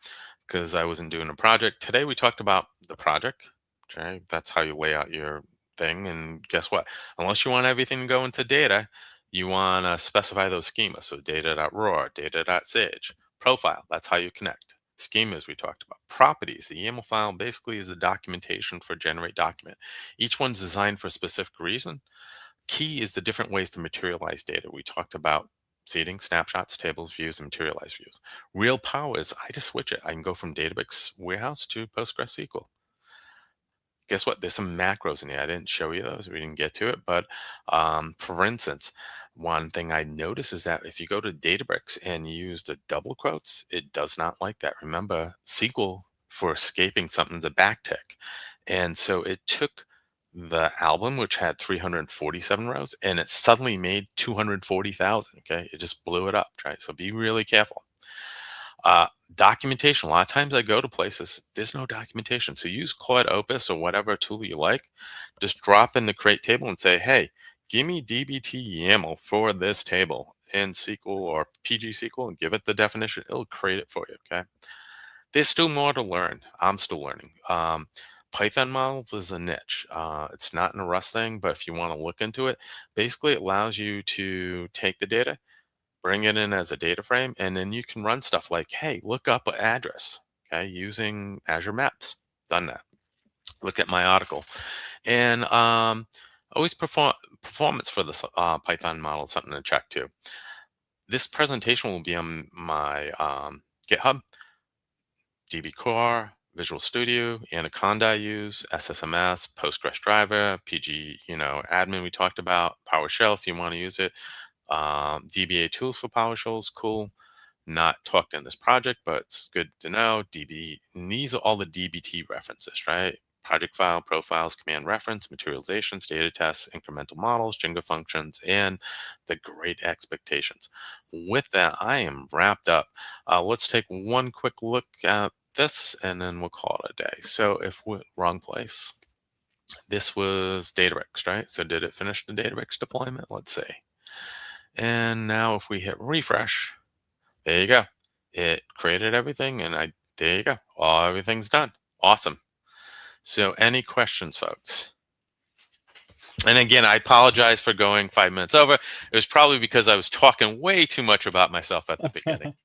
S2: because I wasn't doing a project. Today we talked about the project. Okay, that's how you lay out your thing. And guess what? Unless you want everything to go into data, you want to specify those schemas. So data.raw, data.sage, profile, that's how you connect. Schemas we talked about. Properties, the YAML file basically is the documentation for generate document. Each one's designed for a specific reason. Key is the different ways to materialize data. We talked about seeding, snapshots, tables, views, and materialized views. Real power is I just switch it. I can go from Databricks Warehouse to PostgreSQL. Guess what? There's some macros in here. I didn't show you those. We didn't get to it. But for instance, one thing I noticed is that if you go to Databricks and use the double quotes, it does not like that. Remember, SQL for escaping something's a backtick. And so it took the album, which had 347 rows, and it suddenly made 240,000. Okay. It just blew it up. Right. So be really careful. Documentation. A lot of times I go to places, there's no documentation. So use Claude Opus or whatever tool you like. Just drop in the create table and say, hey, give me DBT YAML for this table in SQL or PG-SQL, and give it the definition. It'll create it for you, okay? There's still more to learn. I'm still learning. Python models is a niche. It's not in a Rust thing, but if you want to look into it, basically it allows you to take the data, bring it in as a data frame, and then you can run stuff like, hey, look up an address, okay, using Azure Maps. Done that. Look at my article. And always performance for this Python model is something to check too. This presentation will be on my GitHub, DB Core, Visual Studio, Anaconda I use, SSMS, Postgres driver, PG, admin we talked about, PowerShell if you want to use it. DBA tools for PowerShell is cool. Not talked in this project, but it's good to know. And these are all the DBT references, right? Project file, profiles, command reference, materializations, data tests, incremental models, Jenga functions, and the great expectations. With that, I am wrapped up. Let's take one quick look at this, and then we'll call it a day. So if we're wrong place, this was Databricks, right? So did it finish the Databricks deployment? Let's see. And now if we hit refresh, there you go. It created everything, and I There you go. Everything's done. Awesome. So any questions, folks? And again, I apologize for going 5 minutes over. It was probably because I was talking way too much about myself at the beginning.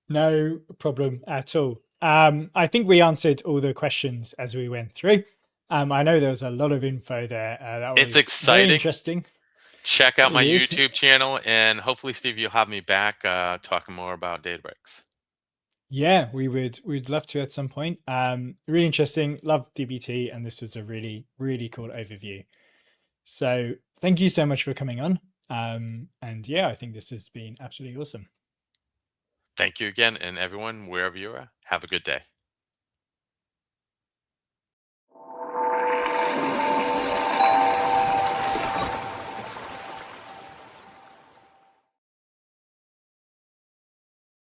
S1: No problem at all. I think we answered all the questions as we went through. I know there was a lot of info there. That was
S2: It's exciting.
S1: very interesting.
S2: Check out my
S1: It is.
S2: YouTube channel, and hopefully, Steve, you'll have me back talking more about Databricks.
S1: Yeah, we'd love to at some point. Really interesting. Love DBT, and this was a really, really cool overview. So thank you so much for coming on. And yeah, I think this has been absolutely awesome.
S2: Thank you again, and everyone, wherever you are, have a good day.